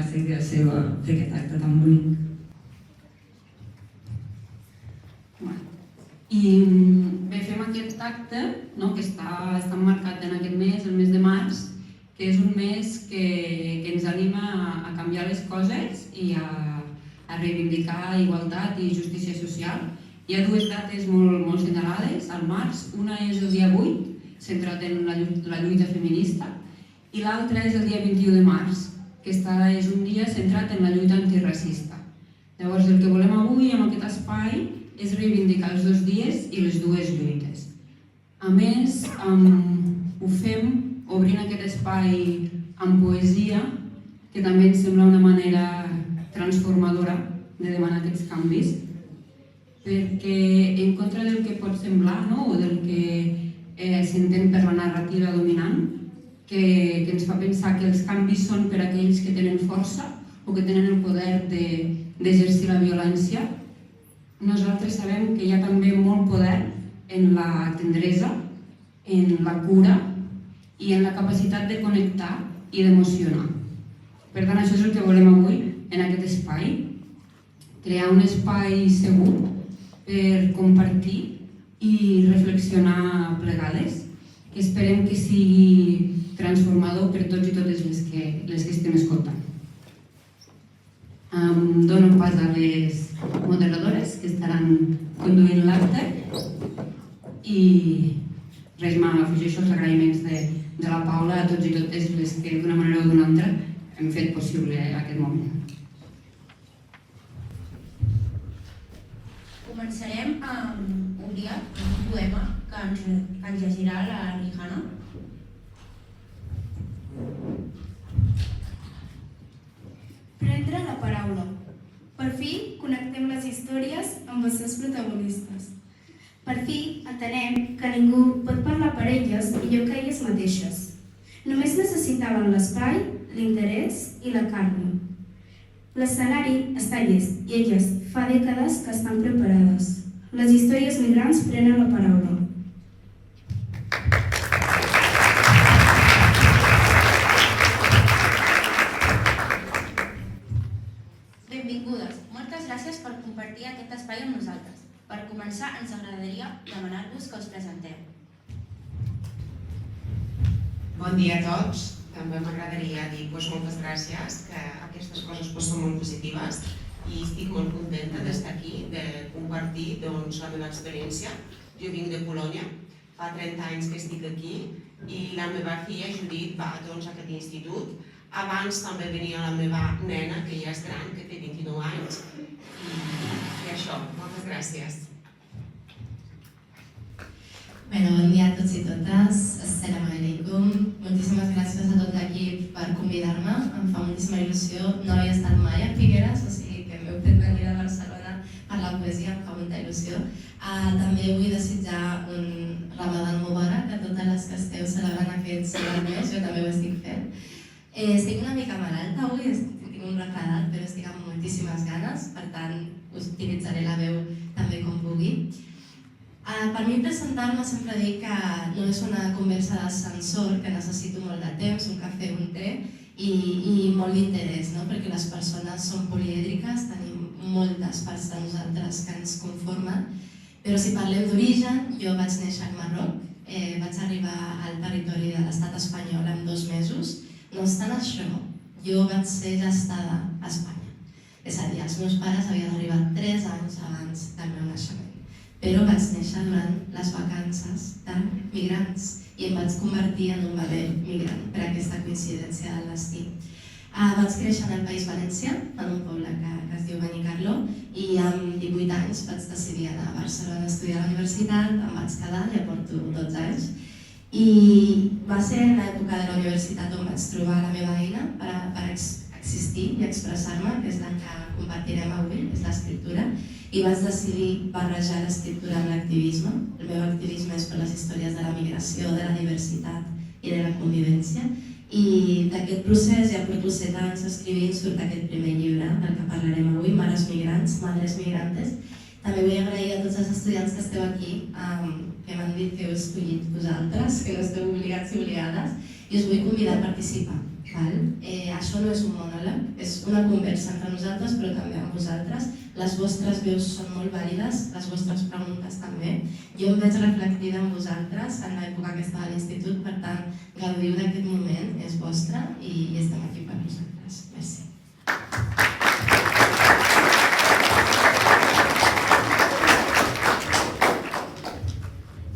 gràcies Gràcia per fer aquest acte tan bonic. I bé, fem aquest acte que està marcat en aquest mes, el mes de març, que és un mes que ens anima a canviar les coses i a reivindicar igualtat i justícia social. Hi ha dues dates molt senyalades al març. Una és el dia 8, centrat en la lluita feminista, i l'altra és el dia 21 de març, que és un dia centrat en la lluita antiracista. Llavors, el que volem avui amb aquest espai és reivindicar els dos dies i les dues lluites. A més, ho fem obrint aquest espai amb poesia, que també ens sembla una manera transformadora de demanar aquests canvis, perquè en contra del que pot semblar o del que s'entén per la narrativa dominant, que ens fa pensar que els canvis són per a aquells que tenen força o que tenen el poder d'exercir la violència, nosaltres sabem que hi ha també molt poder en la tendresa, en la cura i en la capacitat de connectar i d'emocionar. Per tant, això és el que volem avui en aquest espai, crear un espai segur per compartir i reflexionar plegades, que esperem que sigui transformador per tots i totes les que estem escoltant. Dono pas a les moderadores que estaran conduint l'acte i res, m'afegeixo els agraïments de la Paula a tots i totes les que d'una manera o d'una altra hem fet possible aquest moment. Començarem amb un poema que ens llegirà la Rihanna. Prendre la paraula. Per fi connectem les històries amb els seus protagonistes. Per fi entenem que ningú pot parlar per elles millor que elles mateixes. Només necessitaven l'espai, l'interès i la carn. L'escenari està llest i elles fa dècades que estan preparades. Les històries migrants prenen la paraula. Benvingudes. Moltes gràcies per compartir aquest espai amb nosaltres. Per començar, ens agradaria demanar-vos que us presenteu. Bon dia a tots. També m'agradaria dir moltes gràcies, que aquestes coses són molt positives i estic molt contenta d'estar aquí, de compartir la meva experiència. Jo vinc de Polònia, fa 30 anys que estic aquí i la meva filla Judit va a aquest institut. Abans també venia la meva nena, que ja és gran, que té 29 anys. I això, moltes gràcies. Bon dia a tots i totes. Assalamu alaikum. Moltíssimes gràcies a tot l'equip per convidar-me. Em fa moltíssima il·lusió. No havia estat mai a Figueres, o sigui que m'heu fet venir de Barcelona per la poesia, em fa molta il·lusió. També vull desitjar un Ramadan Mubarak a totes les que esteu celebrant aquest segon mes, jo també ho estic fent. Estic una mica malalta avui, tinc un refredat, però estic amb moltíssimes ganes, per tant utilitzaré la veu també com pugui. Per mi presentar-me sempre dic que no és una conversa d'ascensor, que necessito molt de temps, un cafè, un te i molt d'interès, perquè les persones són polièdriques, tenim moltes parts de nosaltres que ens conformen, però si parlem d'origen, jo vaig néixer al Marroc, vaig arribar al territori de l'estat espanyol en 2 mesos. No obstant això, jo vaig ser gestada a Espanya. És a dir, els meus pares havien arribat 3 anys abans del meu naixement. Però vaig néixer durant les vacances de migrants i em vaig convertir en un bebè migrant per aquesta coincidència del destí. Vaig créixer en el País Valencià, en un poble que es diu Benicarló, i amb 18 anys vaig decidir anar a Barcelona a estudiar a la universitat, em vaig quedar, ja porto 12 anys, i va ser en l'època de la universitat on vaig trobar la meva eina per existir i expressar-me, que és la que compartirem avui, és l'escriptura, i vaig decidir barrejar l'escriptura amb l'activisme. El meu activisme és per les històries de la migració, de la diversitat i de la convivència, i d'aquest procés ja porto 7 anys escrivint, surt aquest primer llibre del que parlarem avui, Mares Migrants, Madres Migrantes. També vull agrair a tots els estudiants que esteu aquí, que m'han dit que heu escollit vosaltres, que no esteu obligats i obligades, i us vull convidar a participar. Això no és un monòleg, és una conversa entre nosaltres però també amb vosaltres. Les vostres veus són molt vàlides, les vostres preguntes també. Jo em veig reflectida en vosaltres en l'època que estava a l'institut, per tant, gaudiu d'aquest moment, és vostre i estem aquí per vosaltres. Merci.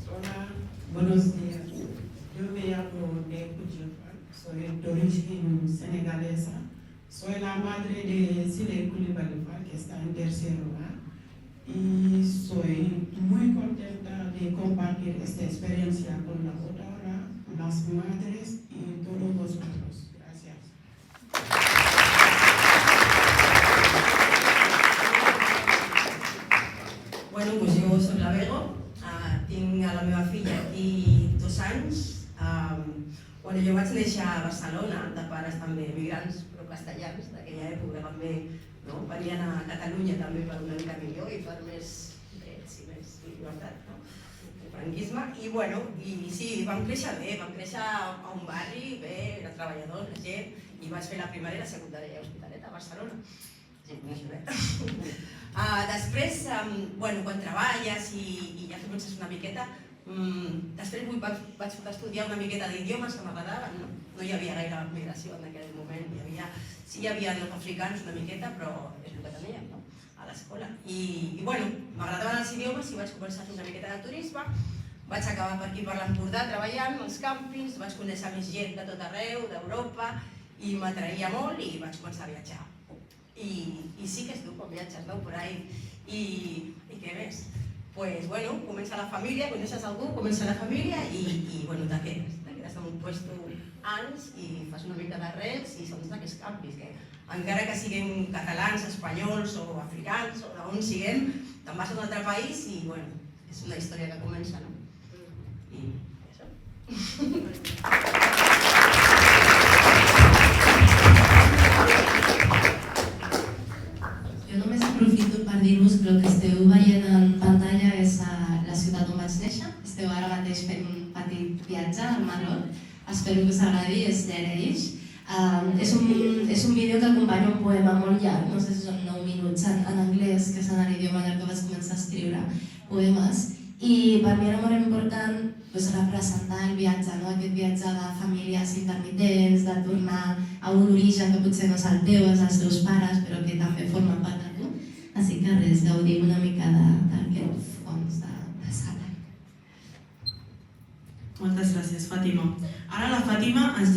Hola, buenos días. Yo me llamo Neku Dioufal, soy de origen senegalesa. Soy la madre de Sile Coulibaly Fall, que está en tercero A. Y soy muy contenta de compartir esta experiencia con la autora, las madres y todos vosotros. Gracias. Bueno, doncs jo soc la Bego, tinc a la meva filla aquí 2 anys. Jo vaig néixer a Barcelona, de pares també emigrants, però castellans, d'aquella època també venien a Catalunya també per una mica millor i per més drets i més llibertat, el franquisme. I sí, vam créixer bé, vam créixer a un barri bé, era treballadors, la gent, i vaig fer la primària i la secundària a Hospitalet, a Barcelona. Després, quan treballes i ja comences una miqueta, després vaig estudiar una miqueta d'idiomes que m'agradaven. No hi havia gaire migració en aquell moment, sí hi havia africans una miqueta, però és el que teníem a l'escola. I m'agradaven els idiomes i vaig començar a fer una miqueta de turisme. Vaig acabar per aquí per l'Empordà treballant als càmpings, vaig conèixer més gent de tot arreu, d'Europa, i m'atraïa molt i vaig començar a viatjar. I sí que és dur quan viatges, no? Por ahí. I què més? Pues comença la família, coneixes algú, comença la família i te quedes en un puesto anys i fas una mica d'arrels i són d'aquests canvis que encara que siguem catalans, espanyols o africans o d'on siguem, te'n vas a un altre país i és una història que comença, no? I això. Jo només aprofito per dir-vos que el que esteu veient en pantalla és la ciutat on vaig néixer. Esteu ara mateix fent un petit viatge al Marroc. Espero que us agradi, és Llereix. És un vídeo que acompanya un poema molt llarg, no sé si són 9 minuts en anglès, que és en l'idioma en el que vaig començar a escriure poemes. I per mi era molt important representar el viatge, aquest viatge de famílies intermitents, de tornar a un origen que potser no és el teu, és els teus pares, però que també forma part de tu. Així que res, gaudiu una mica d'aquest fons de sala. Moltes gràcies, Fàtima. Ara la Fàtima ens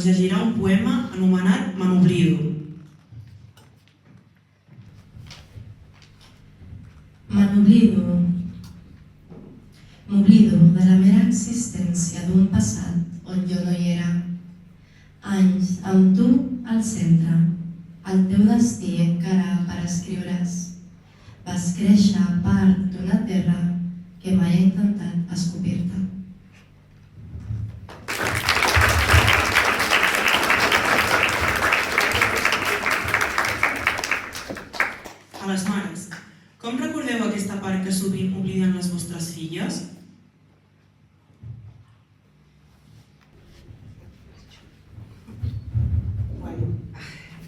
llegirà un poema anomenat Me n'oblido. Me n'oblido. M'oblido de la mera existència d'un passat on jo no hi era. Anys amb tu al centre, el teu destí encara per escriure's. Vas créixer part d'una terra que mai ha intentat escopir-te. A les mares, com recordeu aquesta part que sovint obliden les vostres filles?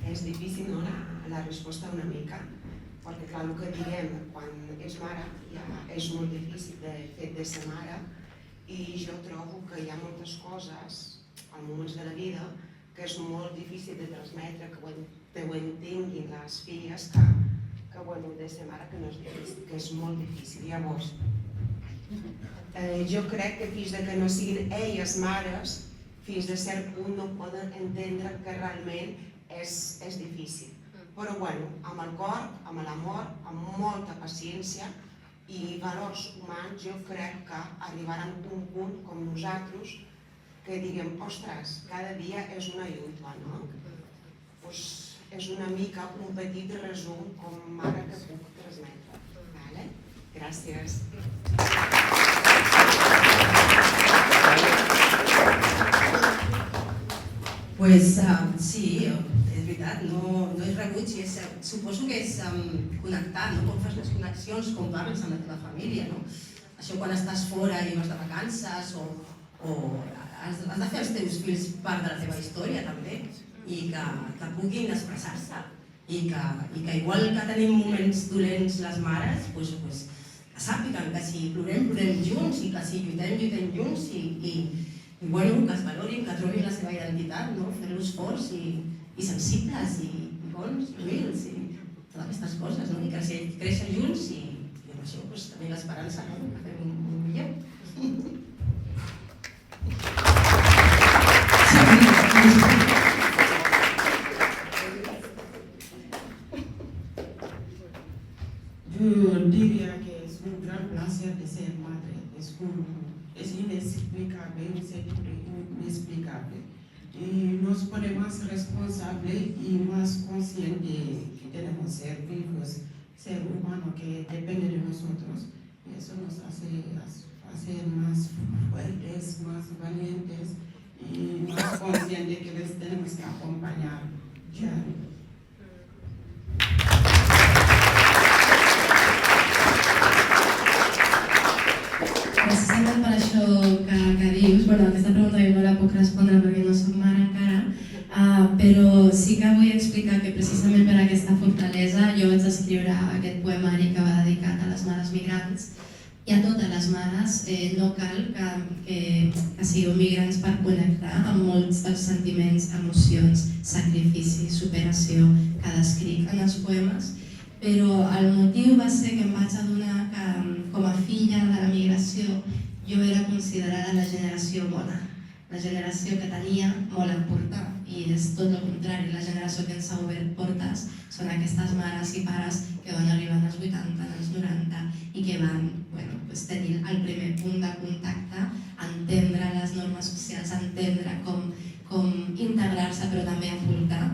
És difícil, no, la resposta una mica, perquè clar, el que diguem quan ets mare ja és molt difícil de fet de ser mare i jo trobo que hi ha moltes coses, en moments de la vida, que és molt difícil de transmetre, que ho entenguin les filles, que de ser mare que no és difícil, que és molt difícil. Llavors, jo crec que fins que no siguin elles mares, fins a cert punt no poden entendre que realment és difícil. Però amb el cor, amb l'amor, amb molta paciència i valors humans, jo crec que arribaran a un punt com nosaltres que diguem, ostres, cada dia és una lluita, no? És una mica un petit resum com ara que puc transmetre. Gràcies. Sí, és veritat, no és rebuig, suposo que és connectar, com fas les connexions, com parles amb la teva família. Això quan estàs fora i vas de vacances o has de fer els teus fills part de la teva història també i que puguin expressar-se i que igual que tenim moments dolents les mares, que sàpiguen que si plorem junts i que si lluitem junts i que es valorin, que trobin la seva identitat, fer-los forts i sensibles i bons i humils i totes aquestes coses, i créixer junts i amb això tenir l'esperança que fem un millor. Yo diría que es un gran placer de ser madre, es inexplicable, inexplicable. Y nos pone más responsable y más consciente que tenemos que ser vivos, ser humanos que depende de nosotros. Y eso nos hace más fuertes, más valientes y más conscientes que les tenemos que acompañar diario. Precisament per això que dius, aquesta pregunta jo no la puc respondre perquè no soc mare encara, però sí que vull explicar que precisament per aquesta fortalesa jo vaig escriure aquest poemari que va dedicat a les mares migrants i a totes les mares. No cal que sigueu migrants per connectar amb molts dels sentiments, emocions, sacrifici, superació que descric en els poemes, però el motiu va ser que em vaig adonar que com a filla de la migració jo era considerada la generació bona, la generació que tenia molt a portar, i és tot el contrari, la generació que ens ha obert portes són aquestes mares i pares que van arribar als 80, als 90 i que van tenir el primer punt de contacte, entendre les normes socials, entendre com integrar-se però també aportar.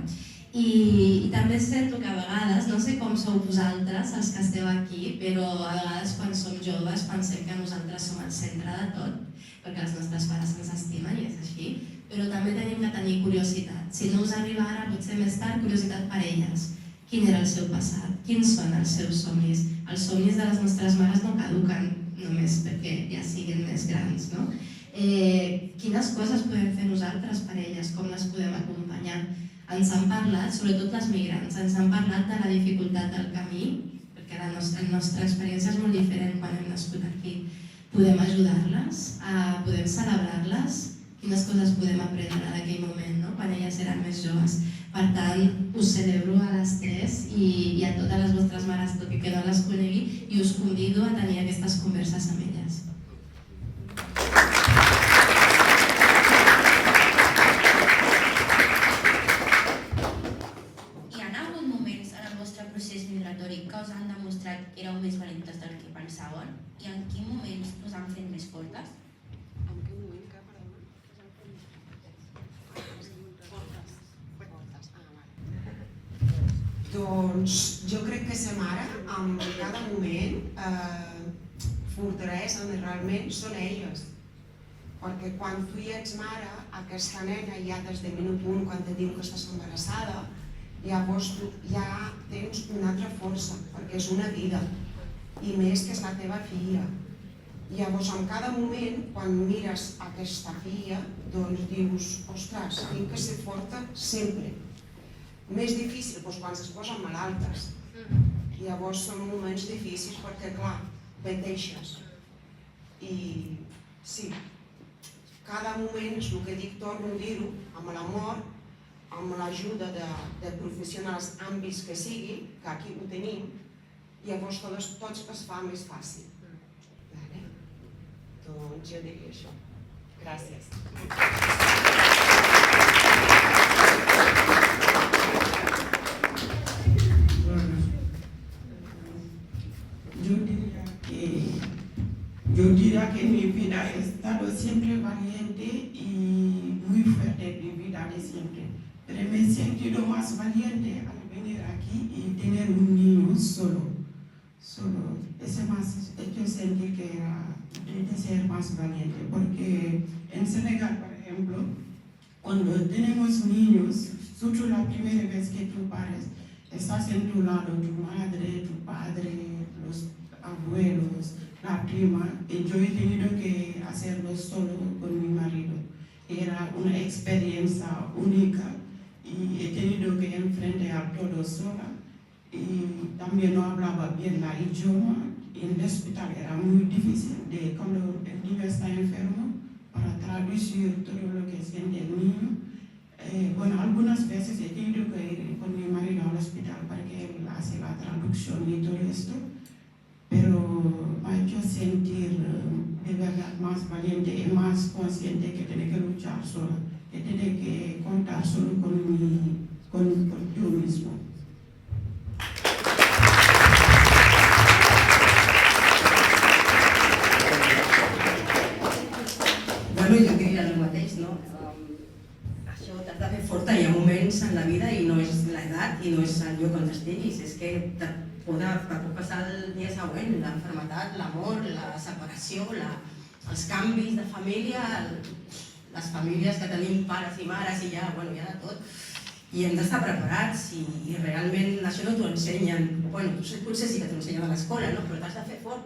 I també sento que a vegades, no sé com sou vosaltres, els que esteu aquí, però a vegades quan som joves pensem que nosaltres som el centre de tot, perquè els nostres pares ens estimen i és així, però també tenim que tenir curiositat. Si no us arriba ara, potser més tard, curiositat per elles. Quin era el seu passat? Quins són els seus somnis? Els somnis de les nostres mares no caduquen només perquè ja siguin més grans, no? Quines coses podem fer nosaltres per elles? Com les podem acompanyar? Ens han parlat, sobretot les migrants, ens han parlat de la dificultat del camí, perquè la nostra experiència és molt diferent quan hem nascut aquí. Podem ajudar-les, podem celebrar-les, quines coses podem aprendre d'aquell moment, quan elles eren més joves. Per tant, us celebro a les tres i a totes les vostres mares, tot i que no les conegui, i us convido a tenir aquestes converses amb elles. Que us han demostrat que éreu més valentes del que pensàveu i en quin moments us han fet més fortes? En quin moment que, perdona, us han fet més fortes? Doncs jo crec que ser mare, en cada moment, fortalesa realment són elles. Perquè quan tu ja ets mare, aquesta nena ja des de minut 1, quan et diu que estàs embarassada, llavors tu ja tens una altra força, perquè és una vida, i més que és la teva filla. Llavors, en cada moment, quan mires aquesta filla, doncs dius, ostres, tinc que ser forta sempre. Més difícil quan es posen malaltes. Llavors són moments difícils perquè, clar, pateixes. I sí, cada moment és el que dic, torno a dir-ho, amb l'amor, amb l'ajuda de professionals àmbits que sigui, que aquí ho tenim, llavors tots es fa més fàcil. Doncs jo diria això. Gràcies. Yo diría que mi vida ha estado siempre valiente y muy fuerte, mi vida de siempre. Pero me he sentido más valiente al venir aquí y tener un niño solo. Ese más hecho sentir que era de ser más valiente. Porque en Senegal, por ejemplo, cuando tenemos niños, surtout la primera vez que tú pares, estás en tu lado, tu madre, tu padre, los abuelos, la prima, y yo he tenido que hacerlo solo con mi marido. Era una experiencia única y he tenido que enfrentar todo sola y también no hablaba bien la idioma y en el hospital era muy difícil de cuando el niño está enfermo para traducir todo lo que siente el niño. Bueno, algunas veces he tenido que ir con mi marido al hospital para que él hace la traducción y todo esto, pero me ha hecho sentir de verdad más valiente y más consciente que tiene que luchar sola, que tiene que contar solo con yo mismo. Bueno, jo diria el mateix, no? Això t'has de fer forta, hi ha moments en la vida i no és l'edat i no és el lloc on estiguis, és que te pot passar el dia següent, l'enfermetat, l'amor, la separació, els canvis de família, les famílies que tenim pares i mares i ja, bueno, hi ha de tot. I hem d'estar preparats i realment això no t'ho ensenyen. Bueno, potser sí que t'ho ensenyen a l'escola, no? Però t'has de fer fort.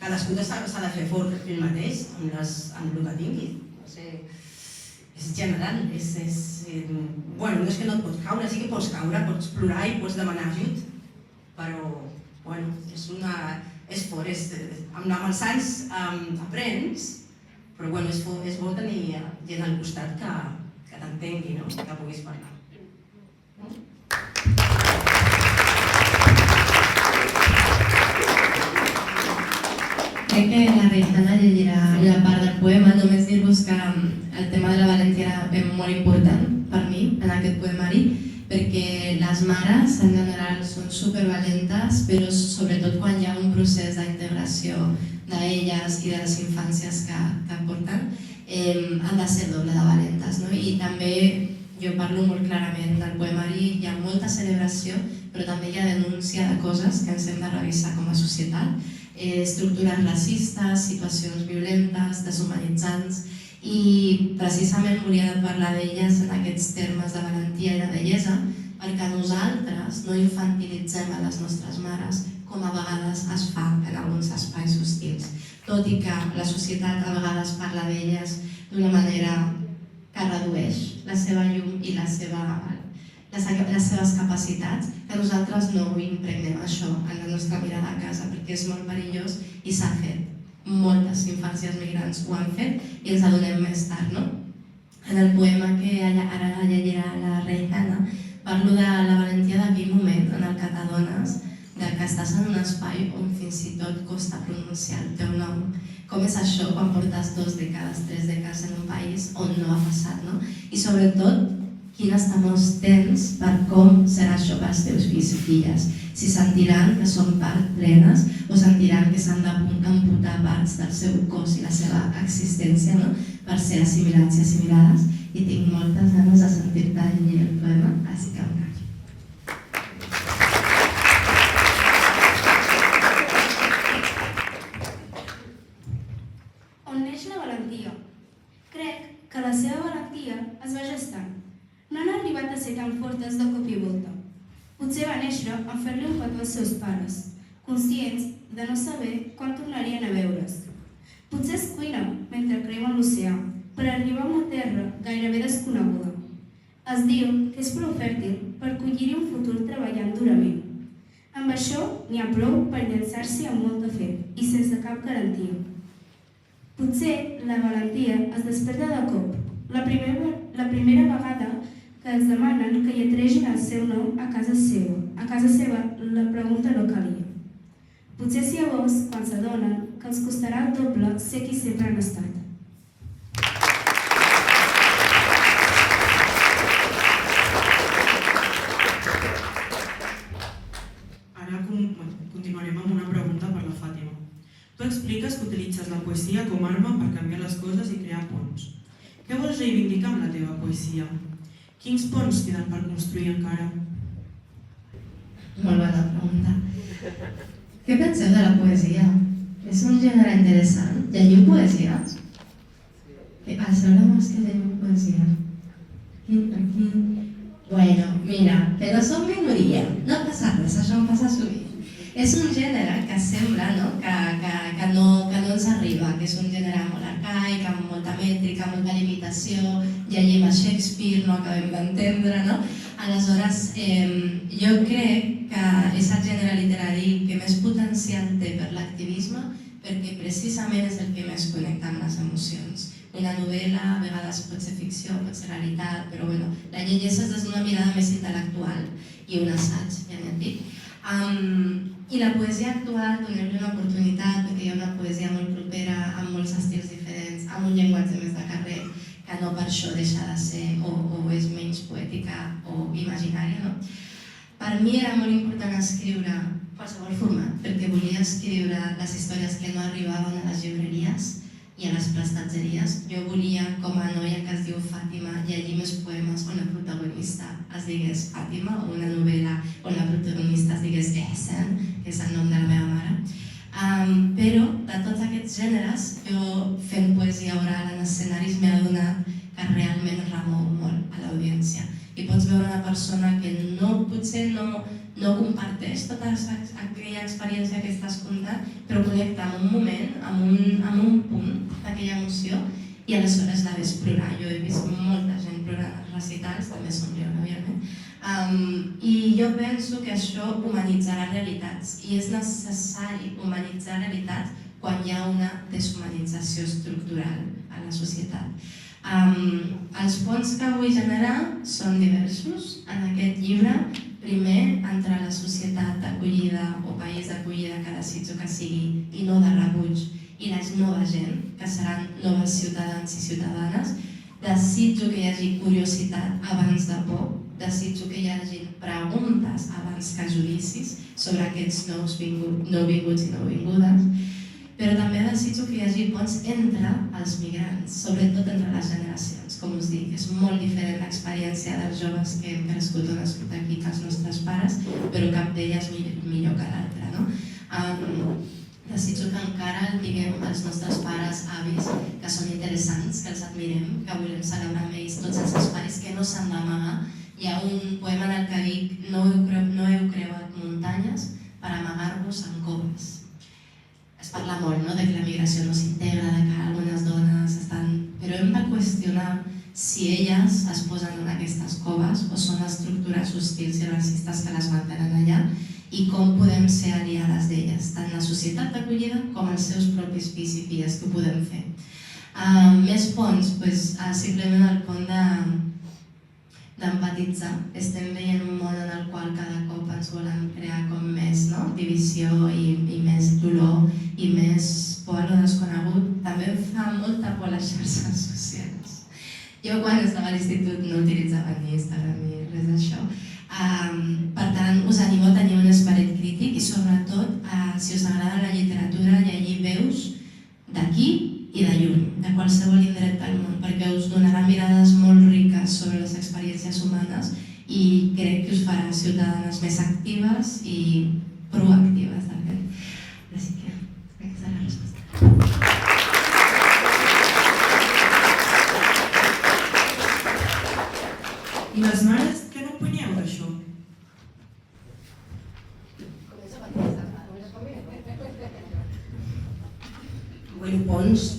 Cadascú s'ha de fer fort ell mateix amb el que tingui. No sé, és general, bueno, no és que no et pots caure, sí que pots caure, pots plorar i pots demanar ajut, però, bueno, és fort, amb els anys aprens, però, bueno, és bo tenir gent al costat que t'entengui, no? Que puguis parlar. Crec que la Rejana llegirà la part del poema. Només dir-vos que el tema de la valentia era molt important per mi en aquest poemari, perquè les mares en general són supervalentes, però sobretot quan hi ha un procés d'integració d'elles i de les infàncies que porten, han de ser doble de valentes. I també jo parlo molt clarament del poemari, hi ha molta celebració, però també hi ha denúncia de coses que ens hem de revisar com a societat, estructures racistes, situacions violentes, deshumanitzants, i precisament volia parlar d'elles en aquests termes de valentia i de bellesa, perquè nosaltres no infantilitzem a les nostres mares com a vegades es fa en alguns espais hostils, tot i que la societat a vegades parla d'elles d'una manera que redueix la seva llum i les seves capacitats, que nosaltres no impregnem això en la nostra mirada a casa, perquè és molt perillós i s'ha fet. Moltes infàncies migrants ho han fet i ens adonem més tard, no? En el poema que ara llegirà la Rejana parlo de la valentia d'aquell moment en el que t'adones que estàs en un espai on fins i tot costa pronunciar el teu nom. Com és això quan portes 2 dècades, 3 dècades en un país on no ha passat, no? I sobretot, quines temors tens per com serà això per als teus fills i filles. Si sentiran que són part plenes o sentiran que s'han d'amputar parts del seu cos i la seva existència per ser assimilats i assimilades. I tinc moltes ganes de sentir-te llegir el poema, així que em callo. On neix la valentia? Crec que la seva valentia es va gestant. No han arribat a ser tan fortes de cop i volta. Potser va néixer en fer-li un petó als seus pares, conscients de no saber quan tornarien a veure's. Potser es cuinen mentre creuen l'oceà, per arribar a una terra gairebé desconeguda. Es diu que és prou fèrtil per collir-hi un futur treballant durament. Amb això n'hi ha prou per llançar-s'hi amb molta fe i sense cap garantia. Potser la valentia es desperta de cop, la primera vegada que els demanen que lletregin el seu nom a casa seva. A casa seva la pregunta no calia. Potser és llavors quan s'adonen que els costarà el doble ser qui sempre han estat. Ara continuarem amb una pregunta per la Fàtima. Tu expliques que utilitzes la poesia com a arma per canviar les coses i crear ponts. Què vols reivindicar amb la teva poesia? Quins ponts queden per construir encara? Molt bona pregunta. Què penseu de la poesia? És un gènere interessant. Llegiu poesia? Assegureu que llegiu poesia. Bueno, mira, però som minoria. No passa res, això em passa sovint. És un gènere que sembla que no ens arriba, que és un gènere molt arcaic, amb molta mètrica, molta limitació, llegim a Shakespeare, no acabem d'entendre, no? Aleshores, jo crec que és el gènere literari que més potencial té per l'activisme, perquè precisament és el que més connecta amb les emocions. Una novel·la a vegades pot ser ficció, pot ser realitat, però bueno, la llegeixes des d'una mirada més intel·lectual i un assaig, ja n'hi dic. I la poesia actual, donem-li una oportunitat, perquè hi ha una poesia molt propera, amb molts estils diferents, amb un llenguatge més de carrer, que no per això deixa de ser o és menys poètica o imaginària, no? Per mi era molt important escriure qualsevol format, perquè volia escriure les històries que no arribaven a les llibreries i a les prestatgeries. Jo volia, com a noia que es diu Fàtima, llegir més poemes on la protagonista es digués Fàtima, o una novel·la on la protagonista es digués Ehsen, que és el nom de la meva mare. Però de tots aquests gèneres, jo fent poesia oral en escenaris m'he adonat que realment remou molt a l'audiència. I pots veure una persona que potser no comparteix tota aquella experiència que estàs contant, però connecta amb un moment, amb un punt d'aquella emoció, i aleshores la ves plorar. Jo he vist molta gent plorant als recitals, també somriure, òbviament. I jo penso que això humanitzarà realitats, i és necessari humanitzar realitats quan hi ha una deshumanització estructural a la societat. Els ponts que vull generar són diversos en aquest llibre. Primer, entre la societat d'acollida o país d'acollida que desitjo que sigui i no de rebuig, i la nova gent, que seran noves ciutadans i ciutadanes. Desitjo que hi hagi curiositat abans de por, desitjo que hi hagi preguntes abans que judicis sobre aquests nouvinguts i nouvingudes, però també desitjo que hi hagi ponts entre els migrants, sobretot entre les generacions. Com us dic, és molt diferent l'experiència dels joves que hem crescut o nascut aquí que els nostres pares, però cap d'elles millor que l'altre, no? Desitjo que encara el diguem als nostres pares, avis, que són interessants, que els admirem, que volem celebrar amb ells tots els espais que no s'han d'amagar. Hi ha un poema en el que dic no heu creuat muntanyes per amagar-vos en coves. Es parla molt de que la migració no s'integra, de que algunes dones estan... Però hem de qüestionar si elles es posen en aquestes coves o són estructures hostils i racistes que les mantenen allà, i com podem ser aliades d'elles, tant la societat d'acollida com els seus propis fills i filles, que ho podem fer. Més ponts, simplement el pont d'empatitzar. Estem veient un món en el qual cada cop ens volen crear com més divisió i més dolor i més por a lo desconegut. També em fa molta por les xarxes socials. Jo quan estava a l'institut no utilitzava ni Instagram ni res d'això. Per tant, us animo a tenir un esperit crític i sobretot, si us agrada la literatura, llegir veus d'aquí i de lluny, de qualsevol indret del món, perquè us donarà mirades molt riques sobre les experiències humanes i crec que us farà ciutadanes més actives i proactives. Així que aquesta és la resposta. I les mares, què n'opineu d'això?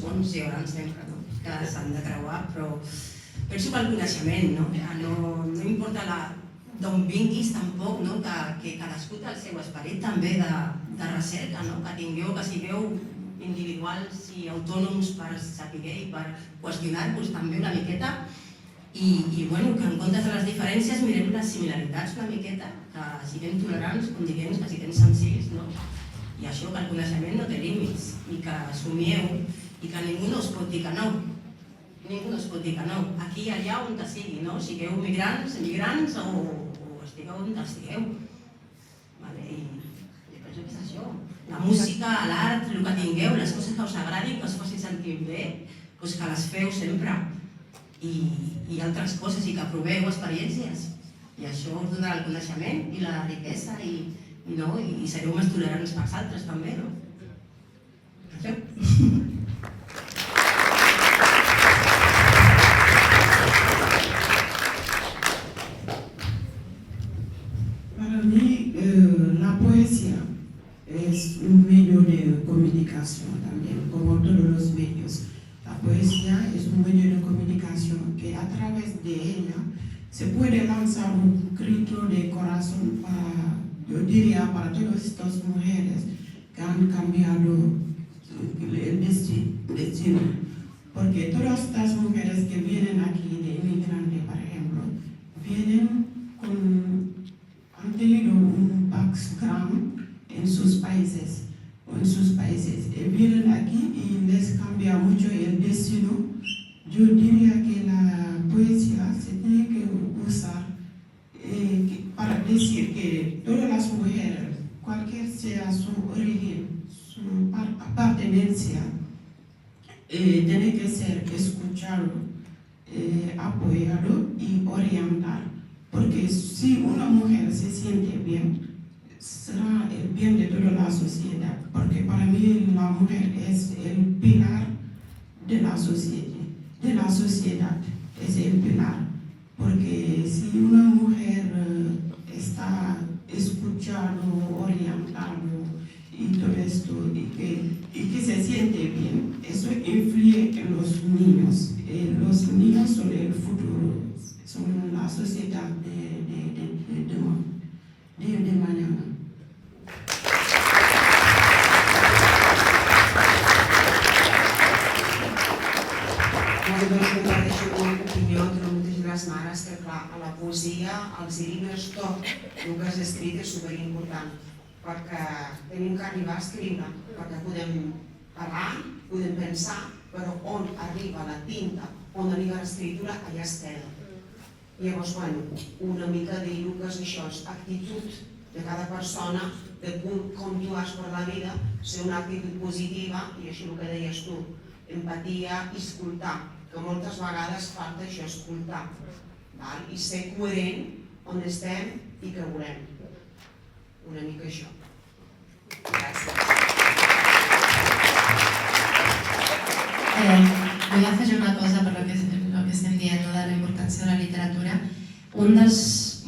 Ponts hi haurà sempre, que s'han de creuar, però penso que el coneixement, no importa d'on vinguis tampoc, que cadascú té el seu esperit també de recerca, que sigueu individuals i autònoms per saber i per qüestionar-vos també una miqueta i que en comptes de les diferències mirem les similaritats una miqueta, que siguem tolerants, condigents, que siguem senzills, i això, que el coneixement no té límits i que assumieu i que ningú no us pot dir que no. Ningú no us pot dir que no. Aquí i allà on sigui, sigueu migrants, emigrants o estigueu on estigueu. I penso que és això. La música, l'art, el que tingueu, les coses que us agradin, que us facin sentir bé, que les feu sempre. I altres coses, i que proveu experiències. I això us donarà el coneixement i la riquesa i sereu més tolerants pels altres també, no? Para mí, la poesía es un medio de comunicación también, como todos los medios. La poesía es un medio de comunicación que a través de ella se puede lanzar un grito de corazón para, yo diría, para todas estas mujeres que han cambiado el destino. Porque todas estas mujeres que vienen aquí de inmigrante, por ejemplo, han tenido un background en sus países, vienen aquí y les cambia mucho el destino. Yo diría que la poesía se tiene que usar para decir que todas las mujeres, cualquier sea su origen, su pertenencia, tiene que ser escuchado, apoyado y orientado. Porque si una mujer se siente bien, será el bien de toda la sociedad. Porque para mí la mujer es el pilar de la sociedad, es el pilar. Porque si una mujer está escuchando, orientando y todo esto, y que se siente bien, eso influye en los niños. Los niños son el futuro, son la sociedad de mañana. Jo comparteixo l'opinió de moltes de les mares que, clar, a la poesia els rimes tot el que has escrit és superimportant, perquè tenim que arribar a escriure, perquè podem parlar, podem pensar, però on arriba la tinta, on arriba l'escriptura, allà es queda. Llavors, bueno, una mica dir-ho que és això, és actitud de cada persona, de com tu has per la vida, ser una actitud positiva, i això el que deies tu, empatia i escoltar, que moltes vegades falta això, escoltar, i ser coherent on estem i què volem. Una mica això. Gràcies. Vull afegir una cosa per lo que estem dient de la importància de la literatura. Un dels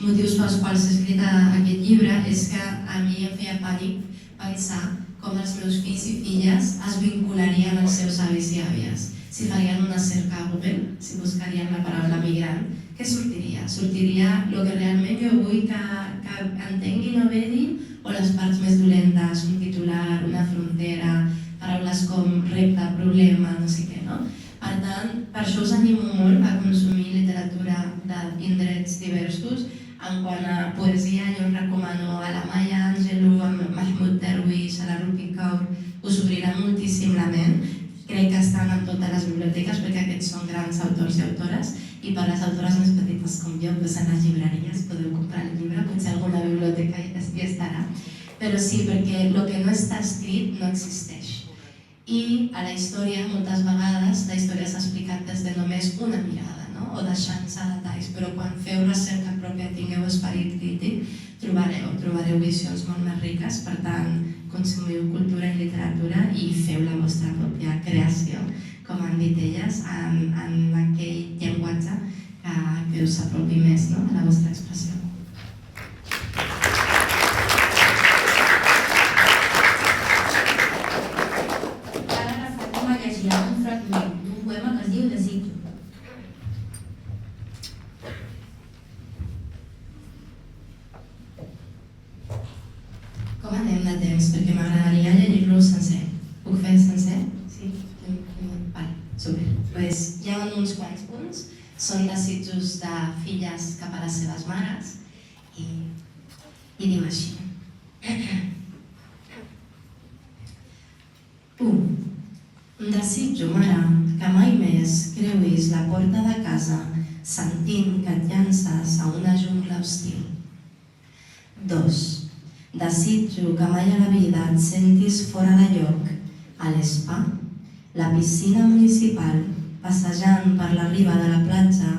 motius pels quals he escrit aquest llibre és que a mi em feia pànic pensar com els meus fills i filles es vincularien als seus avis i àvies. Si farien una cerca a Google, si buscarien la paraula migrant, què sortiria? Sortiria el que realment jo vull que entenguin o vedin, o les parts més dolentes, un titular, una frontera, paraules com repte, problema, no sé què, no? Per tant, per això us animo molt a consumir literatura d'indrets diversos. En quant a poesia, jo us recomano a la Maya Angelou, a Mahmoud Darwish, a la Rupi Kaur, us obrirà moltíssim la ment. Crec que estan en totes les biblioteques perquè aquests són grans autors i autores, i per les autores més petites com jo, doncs en les llibreries podeu comprar el llibre, potser alguna biblioteca hi estarà. Però sí, perquè el que no està escrit no existeix. I a la història, moltes vegades, la història s'ha explicat des de només una mirada, o deixant-se detalls, però quan feu recerca pròpia, tingueu esperit crític, trobareu visions molt més riques. Per tant, consumiu cultura i literatura i feu la vostra pròpia creació, com han dit elles, en aquell llenguatge que us apropi més a la vostra expressió. Ara la Fàtima llegirà un fragment d'un poema que es diu Desitjo. Com anem de temps? Perquè m'agradaria llegir-lo sencer. Puc fer sencer? Sí? Vale, super. Pues hi ha uns quants punts. Són desitjos de filles cap a les seves mares i diu així. 1. Un desitjo, mare, que mai més creuis la porta de casa sentint que et llances a una jungla hostil. 2. Desitjo que mai a la vida et sentis fora de lloc, a l'Espa, la piscina municipal, passejant per la riba de la platja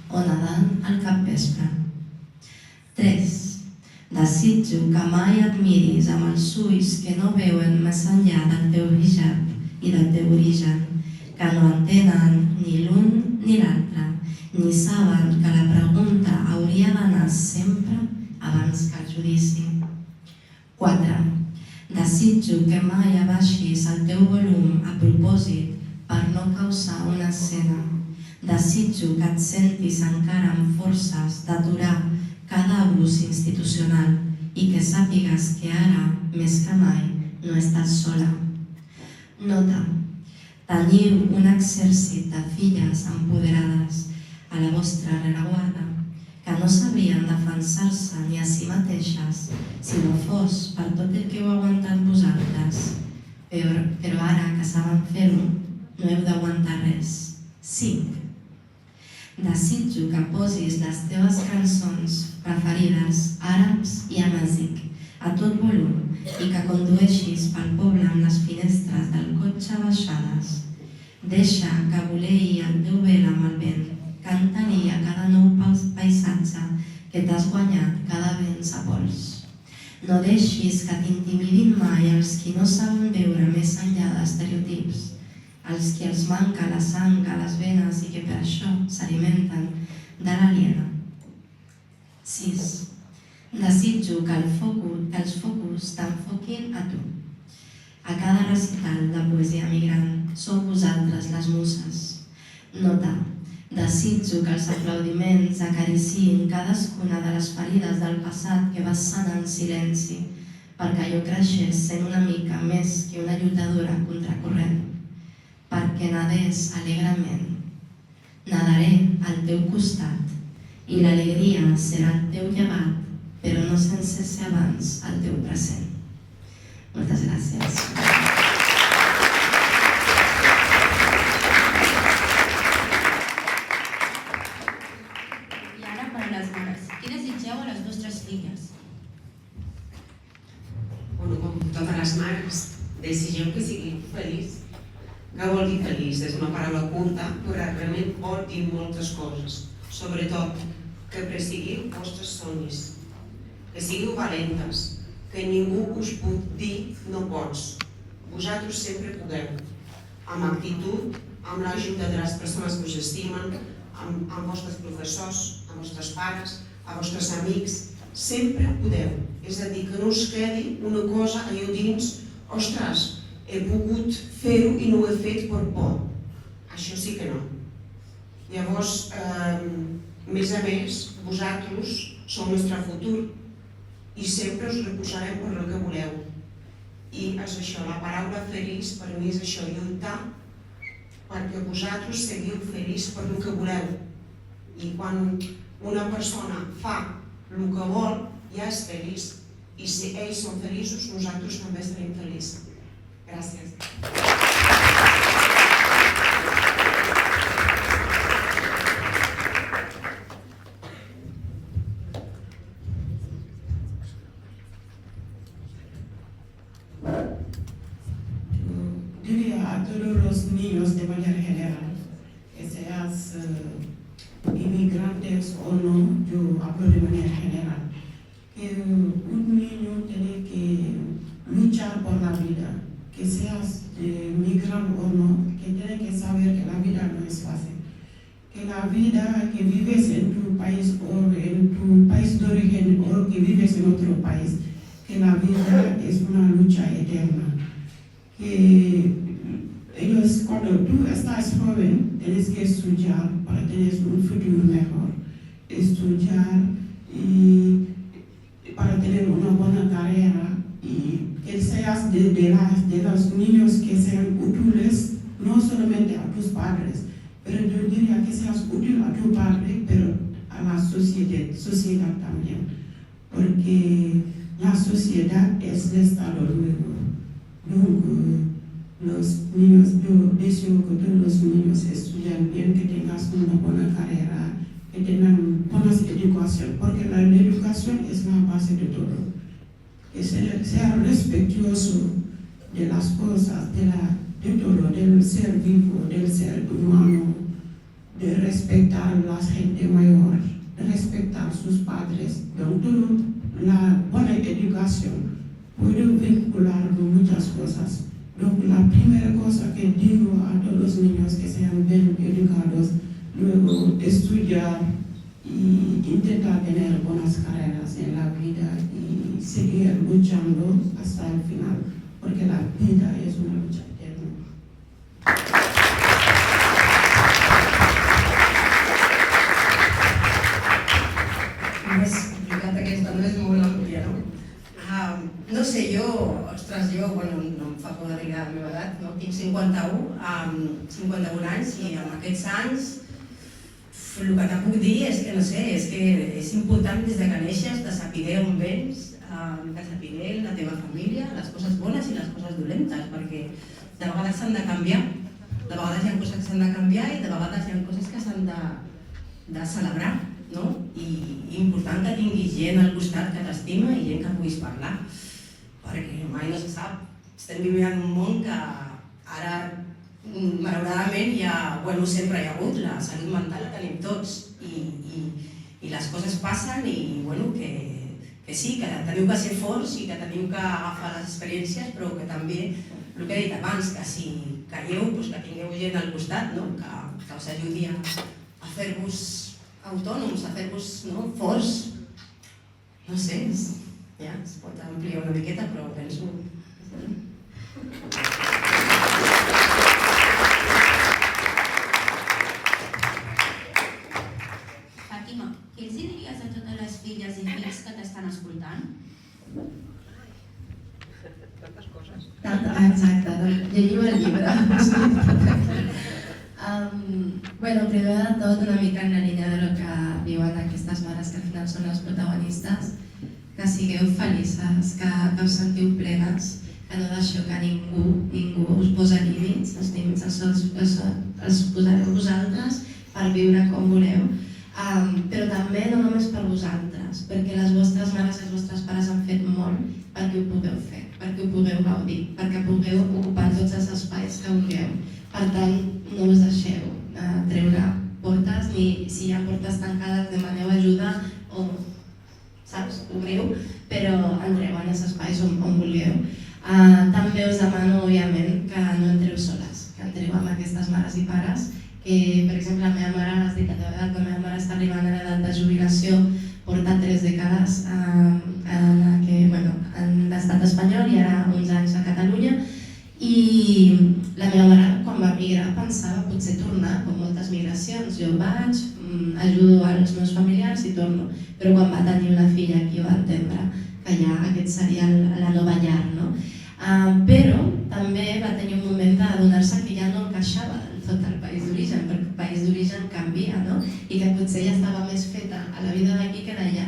o nedant al capvespre. 3. Desitjo que mai et miris amb els ulls que no veuen més enllà del teu hijab i del teu origen, que no entenen ni l'un ni l'altre, ni saben que la pregunta hauria d'anar sempre abans que el judici. 4. Desitjo Desitjo que mai abaixis el teu volum a propòsit per no causar una escena. Desitjo que et sentis encara amb forces d'aturar cada abús institucional i que sàpigues que ara, més que mai, no estàs sola. Nota. Teniu un exèrcit de filles empoderades a la vostra rereguarda que no sabrien defensar-se ni a si mateixes si no fos per tot el que heu aguantat vosaltres. Però ara que saben fer-ho, no heu d'aguantar res. 5. Desitjo que posis les teves cançons preferides, àrabs i amàzic, a tot volum i que condueixis pel poble amb les finestres del cotxe baixades. Deixa que voleï el teu vel amb el vent, canta-li a cada nou paisatge que t'has guanyat cada vents a pols. No deixis que t'intimidin mai els qui no saben veure més enllà d'estereotips, els que els manca la sang a les venes i que per això s'alimenten de l'aliena. 6. Desitjo que els focus t'enfoquin a tu. A cada recital de poesia migrant sou vosaltres les muses. Nota. Desitjo que els aplaudiments acariciïn cadascuna de les ferides del passat que vas sanar en silenci, perquè jo creixés sent una mica més que una lluitadora contracorrent. Perquè nadés alegrement. Nadaré al teu costat i l'alegria serà el teu llevat, però no sense ser abans el teu present. Moltes gràcies. I ara per a les mares. Què desitgeu a les vostres filles? Com totes les mares, desitgem que siguin feliç. Què vol dir feliç? És una paraula curta, però realment vol dir moltes coses. Sobretot, que persiguiu els vostres somnis, que sigueu valentes, que ningú us pot dir no pots. Vosaltres sempre podeu, amb actitud, amb l'ajuda de les persones que us estimen, amb vostres professors, amb vostres pares, amb vostres amics, sempre podeu. És a dir, que no us quedi una cosa allà dins, ostres, he pogut fer-ho i no ho he fet per por. Això sí que no. Llavors, més a més, vosaltres sou el nostre futur i sempre us recolzarem per el que voleu. I és això, la paraula feliç per mi és això, lluitar perquè vosaltres seguiu feliç per el que voleu. I quan una persona fa el que vol, ja és feliç. I si ells són feliços, nosaltres també serem feliços. Gràcies. Diría a todos los niños de manera general, que seas inmigrantes o no, yo hablo de manera general, que un niño tiene que luchar por la vida. Que seas migrante o no, que tienes que saber que la vida no es fácil. Que la vida que vives en tu país o en tu país de origen o que vives en otro país, que la vida es una lucha eterna. Que ellos, cuando tú estás joven, tienes que estudiar para tener un futuro mejor. Estudiar y para tener una buena carrera. Y que seas de los niños que sean útiles, no solamente a tus padres, pero yo diría que seas útil a tu padre, pero a la sociedad también, porque la sociedad es el Estado luego. Donc, los niños, yo deseo que todos los niños estudien bien, que tengas una buena carrera, que tengan buena educación, porque la educación es la base de todo. Que sea respetuoso de las cosas, de todo, del ser vivo, del ser humano, de respetar a la gente mayor, de respetar a sus padres. Donc, la buena educación puede vincular muchas cosas. Donc, la primera cosa que digo a todos los niños que sean bien educados, luego estudiar y intentar tener buenas carreras en la vida y seguir luchando hasta el final, porque la vida es una lucha eterna. Més complicat aquesta, no és molt àmplia, no? No sé, ostres, bueno, no em fa por de riure la meva edat, no? Tinc 51 anys i amb aquests anys el que te puc dir és que, no sé, és important des de que neixes de saber on vens, de saber la teva família, les coses bones i les coses dolentes, perquè de vegades s'han de canviar, de vegades hi ha coses que s'han de canviar i de vegades hi ha coses que s'han de celebrar, no? I important que tinguis gent al costat que t'estima i gent que puguis parlar, perquè mai no se sap. Estem vivint en un món que ara, malauradament, sempre hi ha hagut, la salut mental la tenim tots i les coses passen i que sí, que teniu que ser forts i que teniu que agafar les experiències, però que també, el que he dit abans, que si caieu, que tingueu gent al costat, que us ajudi a fer-vos autònoms, a fer-vos forts. No sé, ja es pot ampliar una miqueta, però penso... Fàtima, què els diries a totes les filles i fills que t'estan escoltant? Exacte, llegiu el llibre. Primer de tot, una mica en la línia del que viuen aquestes mares que al final són les protagonistes, que sigueu felices, que us sentiu plenes, que no deixeu que ningú us posa límits, els límits els posareu vosaltres per viure com voleu, però també no només per vosaltres, perquè les vostres mares i els vostres pares han fet molt perquè ho pugueu fer, perquè ho pugueu gaudir, perquè pugueu ocupar tots els espais que vulgueu. Per tant, no us deixeu treure portes, ni si hi ha portes tancades demaneu ajuda o, saps, obriu, però entreu en els espais on vulgueu. També us demano, òbviament, que no entreu soles, que entreu amb aquestes mares i pares, que, per exemple, la meva mare, has dit la teva edat, la meva mare està arribant a l'edat de jubilació, porta 3 dècades en l'estat espanyol i ara uns anys a Catalunya, i la meva mare, quan va migrar, pensava potser tornar, com moltes migracions. Jo vaig, ajudo als meus familiars i torno, però quan va tenir una filla aquí va entendre que ja aquest seria la nova llar, no? Però també va tenir un moment d'adonar-se que ja no encaixava del tot al país d'origen, perquè el país d'origen canvia, no? I que potser ja estava més feta a la vida d'aquí que d'allà.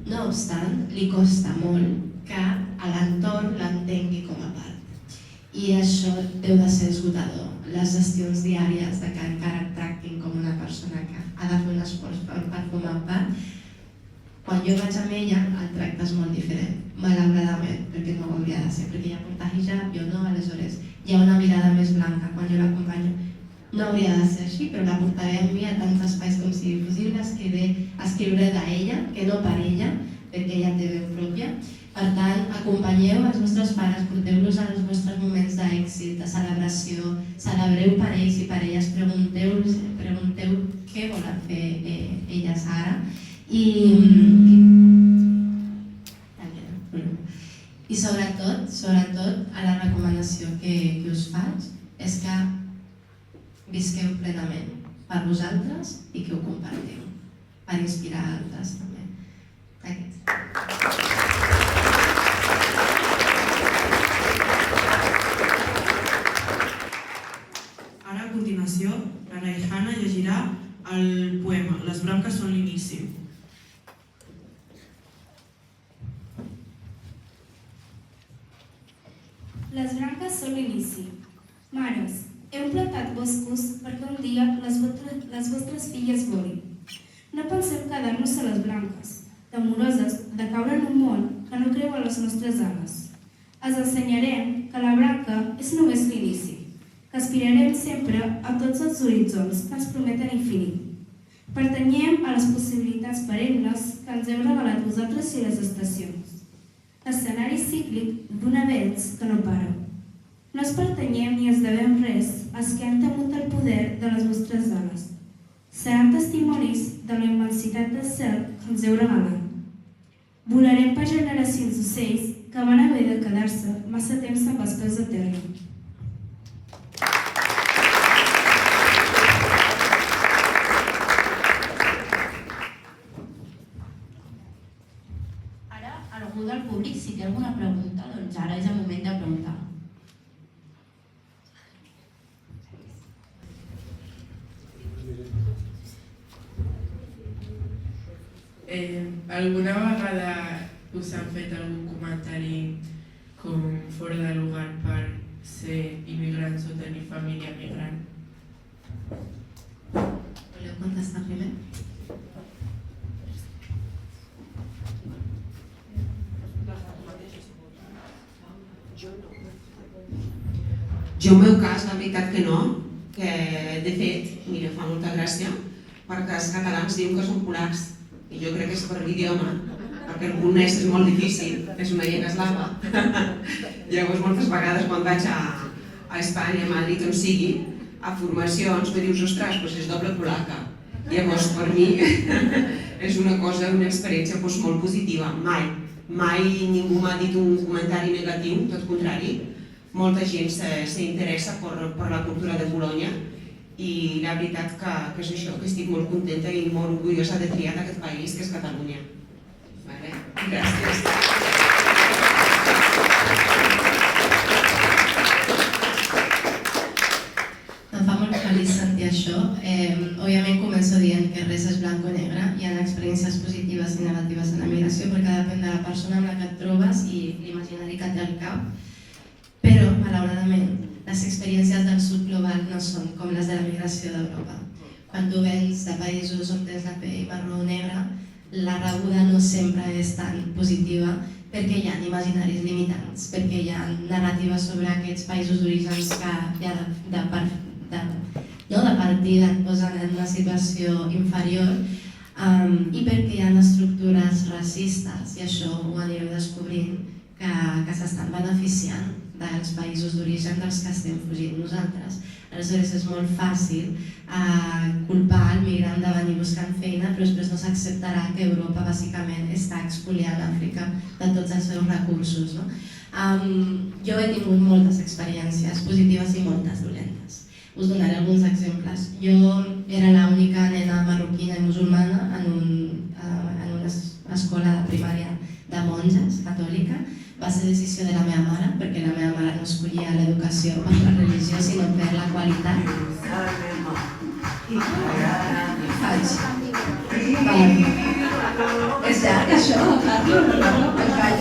No obstant, li costa molt que l'entorn l'entengui com a part. I això deu de ser esgotador. Les gestions diàries de que encara et tractin com una persona que ha de fer un esforç per formar part, quan jo vaig amb ella el tracte és molt diferent, malauradament, perquè no ho hauria de ser, perquè ella porta hijab, jo no, aleshores hi ha una mirada més blanca quan jo l'acompanyo. No hauria de ser així, però la portaré amb mi a tants espais com sigui possible, escriuré d'ella, que no per ella, perquè ella té veu pròpia. Per tant, acompanyeu els vostres pares, porteu-los als vostres moments d'èxit, de celebració, celebreu per ells i per elles, pregunteu què volen fer elles ara. I sobretot, la recomanació que us faig és que visqueu plenament per vosaltres i que ho compartiu, per inspirar altres també. Ara, a continuació, la Raihana llegirà el poema Les branques són l'inici. Les branques són l'inici. Mares, heu plantat boscos perquè un dia les vostres filles volin. No pensem quedar-nos a les branques, temoroses de caure en un món que no creu a les nostres ales. Els ensenyarem que la branca és només l'inici, que aspirarem sempre a tots els horitzons que ens prometen infinit. Pertanyem a les possibilitats perennes que ens heu regalat vosaltres i les estacions. L'escenari cíclic d'un avenç que no para. No es pertanyem ni es devem res als que han temut el poder de les vostres ales. Seran testimonis de la immensitat del cel que ens heu regalat. Volarem per generacions d'ocells que van haver de quedar-se massa temps amb els peus a terra. Ara, algú del públic, si té alguna pregunta, doncs ara és el moment de preguntar. Alguna vegada us han fet algun comentari com fora de lugar per ser immigrants o tenir família migrant? Voleu contestar primer? Jo, en el meu cas, la veritat que no, que de fet, mira, fa molta gràcia, perquè els catalans diuen que són polacs, i jo crec que és per l'idioma, perquè el polonès és molt difícil, és una llengua eslava. Llavors, moltes vegades, quan vaig a Espanya, a Madrid, on sigui, a formacions, me dius, ostres, doncs és doble polaca. Llavors, per mi, és una cosa, una experiència molt positiva. Mai ningú m'ha dit un comentari negatiu, tot contrari. Molta gent s'interessa per la cultura de Polònia i la veritat que és això, que estic molt contenta i molt orgullosa de triar d'aquest país, que és Catalunya. Gràcies. Em fa molt feliç sentir això. Òbviament començo dient que res és blanc o negre. Hi ha experiències positives i negatives en la migració perquè depèn de la persona amb la que et trobes i l'imaginari que té al cap. Però, malauradament, les experiències del sud global no són com les de la migració d'Europa. Quan tu vens de països on tens la pell marró o negra, la rebuda no sempre és tan positiva perquè hi ha imaginaris limitants, perquè hi ha narratives sobre aquests països d'orígens que ja de partida et posen en una situació inferior i perquè hi ha estructures racistes, i això ho anireu descobrint, que s'estan beneficiant dels països d'origen dels que estem fugint nosaltres. Aleshores és molt fàcil culpar el migrant de venir buscant feina, però després no s'acceptarà que Europa bàsicament està expoliant Àfrica de tots els seus recursos. Jo he tingut moltes experiències positives i moltes dolentes. Us donaré alguns exemples. Jo era l'única nena marroquina i musulmana en una escola de primària de monges catòlica. Va ser decisió de la meva mare, perquè la meva mare no escollia l'educació per la religió, sinó per la qualitat. Faig. És llarg, això? El faig.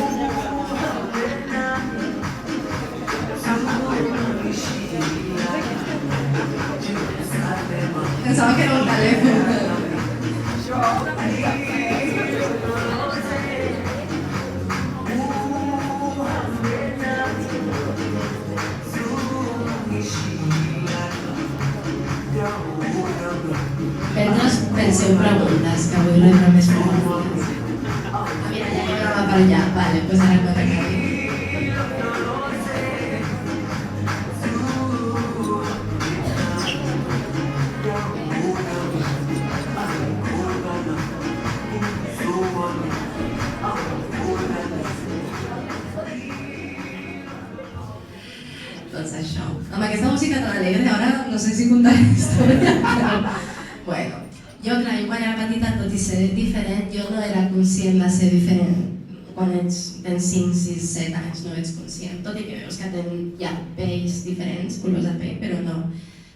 Pensava que era un telèfon. Mentre penseu preguntes, que vull rebre més preguntes. Mira, ja hi ha una per allà. Vale, doncs ara quan acabi. Doncs això. Amb aquesta música tan alegre, ara no sé si contaré història, però... Bueno, jo, clar, quan era petita, tot i ser diferent, jo no era conscient de ser diferent. Quan tens 5, 6, 7 anys no ets conscient, tot i que veus que hi ha pells diferents, colors de pell, però no.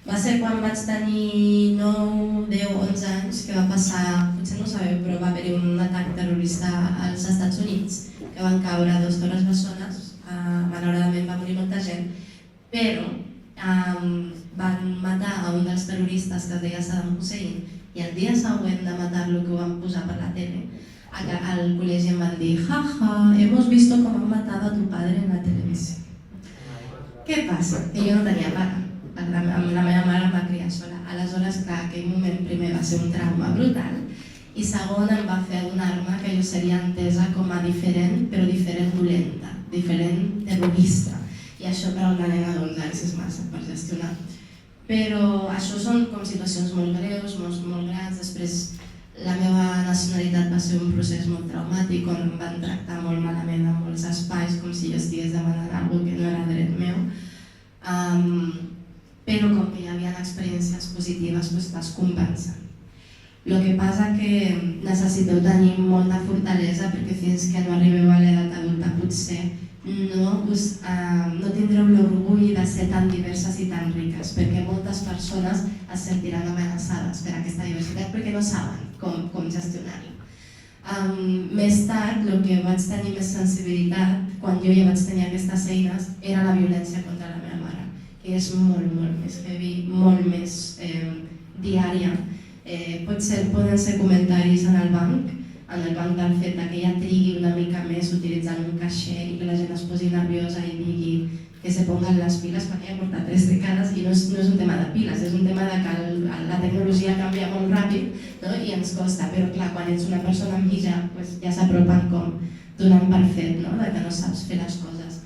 Va ser quan vaig tenir 9, 10, 11 anys que va passar, potser no ho sabeu, però va haver-hi un atac terrorista als Estats Units, que van caure 2 torres bessones, malauradament va morir molta gent, però van matar a un dels terroristes que es deia Saddam Hussein i el dia següent de matar-lo, que ho van posar per la tele, al col·legi em van dir «Jaja, hemos visto com han matado a tu padre en la televisió». Què passa? Que jo no tenia pare. La meva mare em va criar sola. Aleshores, clar, aquell moment primer va ser un trauma brutal i segon em va fer adonar-me que jo seria entesa com a diferent, però diferent dolenta, diferent terrorista. I això per a una nena d'11 anys és massa per gestionar. Però això són com situacions molt greus, molt grans. Després La meva nacionalitat va ser un procés molt traumàtic on em van tractar molt malament en molts espais, com si jo estigués demanant alguna cosa que no era dret meu. Però com que hi havia experiències positives, les compensen. El que passa que necessiteu tenir molta fortalesa perquè fins que no arribeu a l'edat adulta potser no tindreu l'orgull de ser tan diverses i tan riques, perquè moltes persones es sentiran amenaçades per aquesta diversitat perquè no saben com gestionar-ho. Més tard, el que vaig tenir més sensibilitat, quan jo ja vaig tenir aquestes eines, era la violència contra la meva mare, que és molt més heavy, molt més diària. Poden ser comentaris en el banc del fet que ja trigui una mica més utilitzant un caixer i que la gent es posi nerviosa i digui que se pongan les piles perquè ja porta 3 dècades i no és un tema de piles, és un tema de que la tecnologia canvia molt ràpid i ens costa, però clar, quan ets una persona amb hijab ja s'apropen com donant per fet que no saps fer les coses.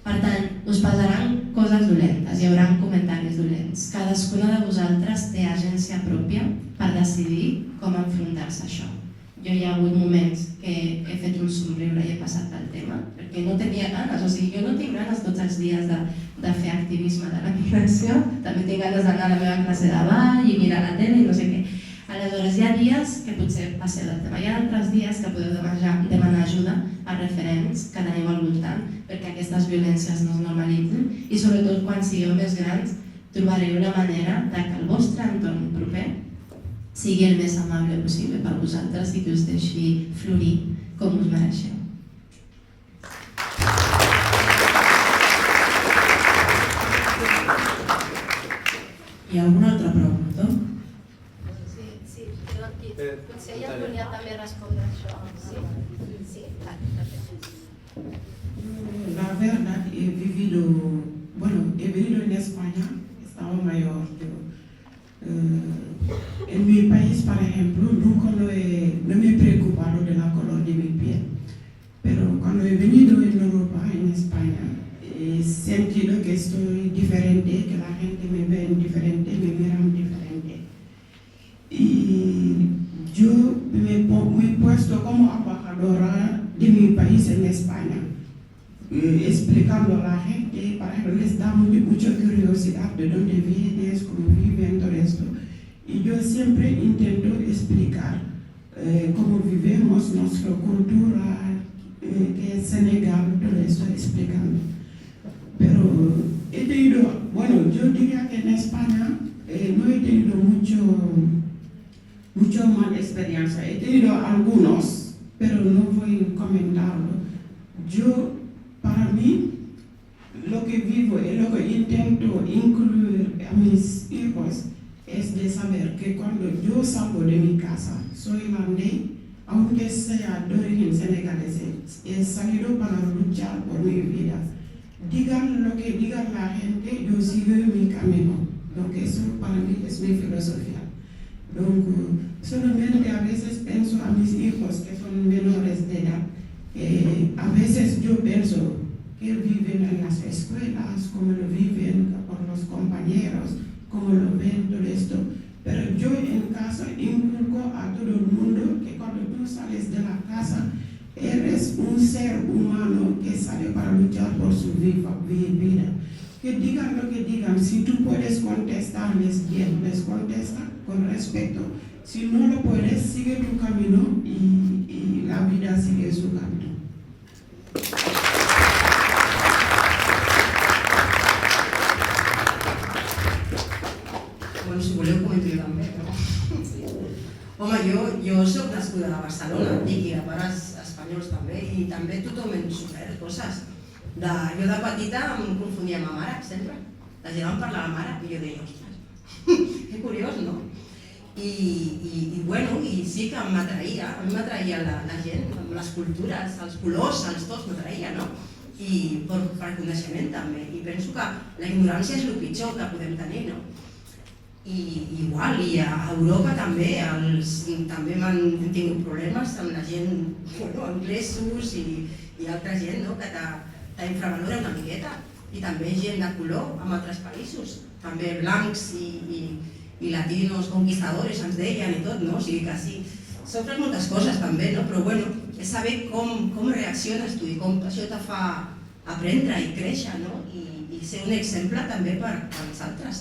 Per tant, us passaran coses dolentes, hi haurà comentaris dolents. Cadascuna de vosaltres té agència pròpia per decidir com enfrontar-se a això. Jo hi ha hagut moments que he fet un somriure i he passat del tema, perquè no tenia ganes, o sigui, jo no tinc ganes tots els dies de fer activisme de la migració, també tinc ganes d'anar a la meva classe de ball i mirar la tele i no sé què. Aleshores, hi ha dies que potser passeu del tema, hi ha altres dies que podeu demanar ajuda a referents que teniu al voltant perquè aquestes violències no es normalitzen i sobretot quan sigueu més grans trobareu la manera que el vostre entorn proper sigui el més amable possible per vosaltres i que us deixi florir com us mereixeu. Hi ha alguna altra pregunta? Sí, jo aquí. Potser ja volia també respondre això. Sí, La verdad, he venido en España, estaba mayor yo. En mi país, por ejemplo, nunca no me he preocupado de la color de mi piel. Pero cuando he venido en Europa, en España, he sentido que estoy diferente, que la gente me ve diferente, me miran diferente. Y yo me he puesto como embajadora de mi país en España, explicando a la gente, por ejemplo, les da mucha curiosidad de dónde vienes, cómo viven, todo esto. Y yo siempre intento explicar cómo vivimos, nuestra cultura, que es Senegal, todo esto explicando. Pero he tenido, yo diría que en España no he tenido mucho mala experiencia. He tenido algunos, pero no voy a comentarlo. Para mí, lo que vivo y lo que intento incluir a mis hijos es de saber que cuando yo salgo de mi casa, soy irlandés, aunque sea de origen senegalés, he salido para luchar por mi vida. Digan lo que digan la gente, yo sigo mi camino. Donc eso para mí es mi filosofía. Donc solamente a veces pienso a mis hijos que son menores de edad, a veces yo pienso que viven en las escuelas, cómo lo viven con los compañeros, cómo lo ven todo esto. Pero yo en casa inculco a todo el mundo que cuando tú sales de la casa, eres un ser humano que sale para luchar por su vida. Que digan lo que digan, si tú puedes contestarles bien, les contesta con respeto. Si no lo puedes, sigue tu camino y la vida sigue su camino. Bueno, si voleu comento jo també, no? Home, jo soc nascuda a Barcelona, dic, i a pares espanyols també, i també tothom hem sofert coses. Jo de petita em confondia amb ma mare, sempre. La gent em parlava mare, i jo deia, ostres, que curiós, no? I sí que m'atraïa, a mi m'atraïa la gent, les cultures, els colors, els tots m'atraïa, no? I per coneixement també, i penso que la ignorància és el pitjor que podem tenir, no? I a Europa també, també hem tingut problemes amb la gent, anglesos i altra gent que t'infravalora una miqueta, i també gent de color en altres països, també blancs i i latinos conquistadores ens deien i tot, no? O sigui que sí, s'ofren moltes coses també, no? Però bueno, és saber com reacciones tu i com això te fa aprendre i créixer, no? I ser un exemple també per als altres,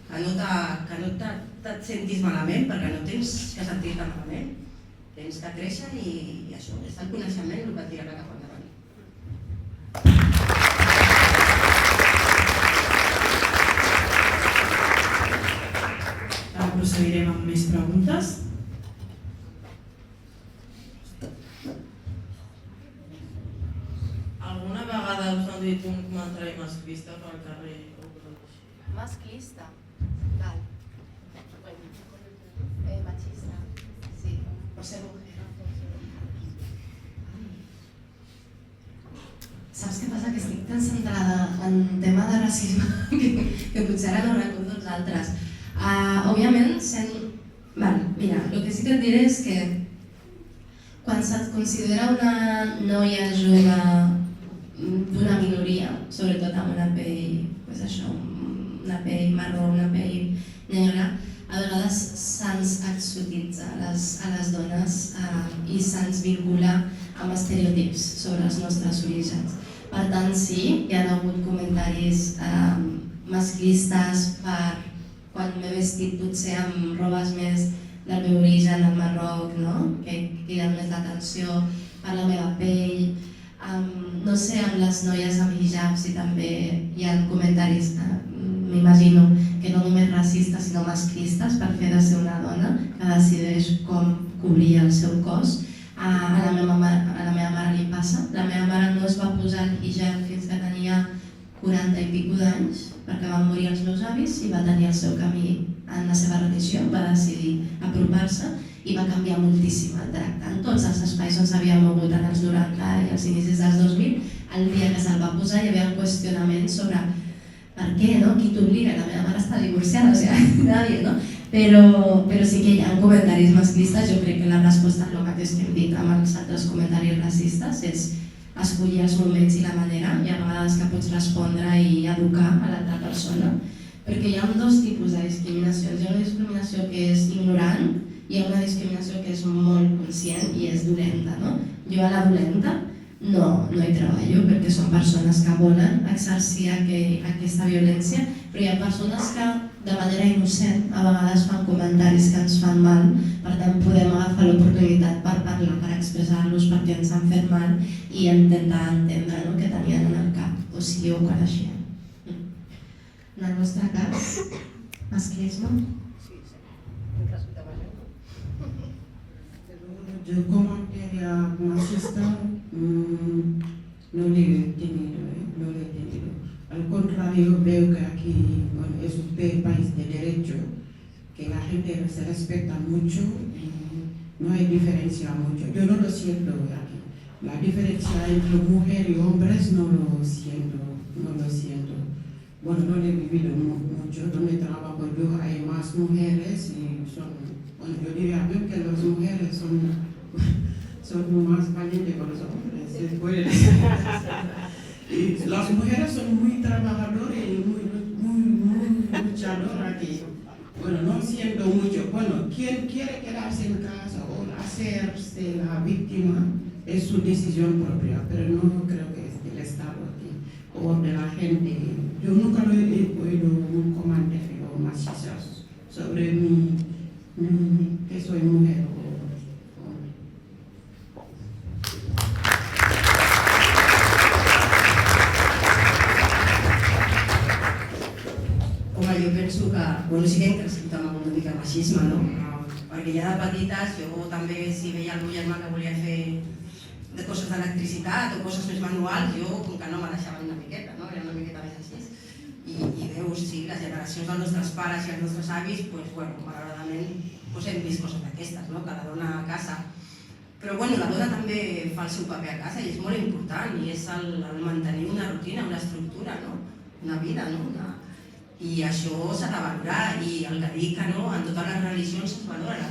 que no et sentis malament perquè no tens que sentir-te malament, tens que créixer i això, és el coneixement el que et tirarà cap endavant. Ara procedirem amb més preguntes. Alguna vegada us han dit un comentari masclista pel carrer? Masclista? Val. Machista. Sí. Por ser mujer. Saps què passa? Que estic tan centrada en tema de racisme que potser ara no recordo els altres. Òbviament, mira, el que sí que et diré és que quan se't considera una noia jove d'una minoria, sobretot amb una pell, pues això, una pell marró, una pell negra, a vegades se'ns exotitza a les dones i se'ns vincula amb estereotips sobre els nostres orígens. Per tant, sí, hi ha hagut comentaris masclistes per quan m'he vestit potser amb robes més del meu origen, del Marroc, que criden més l'atenció per la meva pell. No sé, amb les noies amb hijabs i també hi ha comentaris, m'imagino, que no només racistes sinó masclistes per fer de ser una dona que decideix com cobrir el seu cos. A la meva mare li passa. La meva mare no es va posar el hijab fins que tenia 40 i pico d'anys perquè van morir els meus avis i va tenir el seu camí en la seva religió, va decidir apropar-se i va canviar moltíssim el tracte. En tots els espais on s'havia mogut en els 90 i els inicis dels 2000, el dia que se'l va posar hi havia un qüestionament sobre per què, no? Qui t'obliga? La meva mare està divorciada, o sigui, nadie, no? Però sí que hi ha comentaris masclistes. Jo crec que la resposta és el mateix que hem dit amb els altres comentaris racistes, és escollir els moments i la manera, i a vegades que pots respondre i educar a l'altra persona. Perquè hi ha dos tipus de discriminacions. Hi ha una discriminació que és ignorant i hi ha una discriminació que és molt conscient i és dolenta, no? Jo a la dolenta no hi treballo perquè són persones que volen exercir aquesta violència, però hi ha persones que de manera innocent a vegades fan comentaris que ens fan mal, per tant podem agafar l'oportunitat per parlar, per expressar-los perquè ens han fet mal i intentar entendre què tenien en el cap o si ho coneixien. En el vostre cas, masclisme? Yo comentario machista no le he tenido. Al contrario, veo que aquí es un país de derecho, que la gente se respeta mucho y no hay diferencia mucho. Yo no lo siento aquí. La diferencia entre mujer y hombres no lo siento. Bueno, no lo he vivido mucho. Donde trabajo yo hay más mujeres y yo diría que las mujeres son más valientes que los hombres. Y las mujeres son muy trabajadoras y muy luchadoras aquí. Bueno, no siento mucho. Bueno, quien quiere quedarse en casa o hacerse la víctima es su decisión propia, pero no creo que es del Estado aquí o de la gente. Yo nunca lo he oído un comentario machista sobre que soy mujer o hombre. Home, jo penso que, sí que hem crescut amb una mica de machisme, no? Perquè ja de petites, jo també, si veia el meu germà que volia fer de coses d'electricitat o coses més manuals, jo com que no me deixaven una miqueta, no? Era una miqueta més així. I veus, sí, les generacions dels nostres pares i els nostres avis, malauradament, hem vist coses d'aquestes, no? Que la dona a casa. Però la dona també fa el seu paper a casa i és molt important, i és el mantenir una rutina, una estructura, una vida, i això s'ha de valorar, i el que dic que en totes les religions es valora la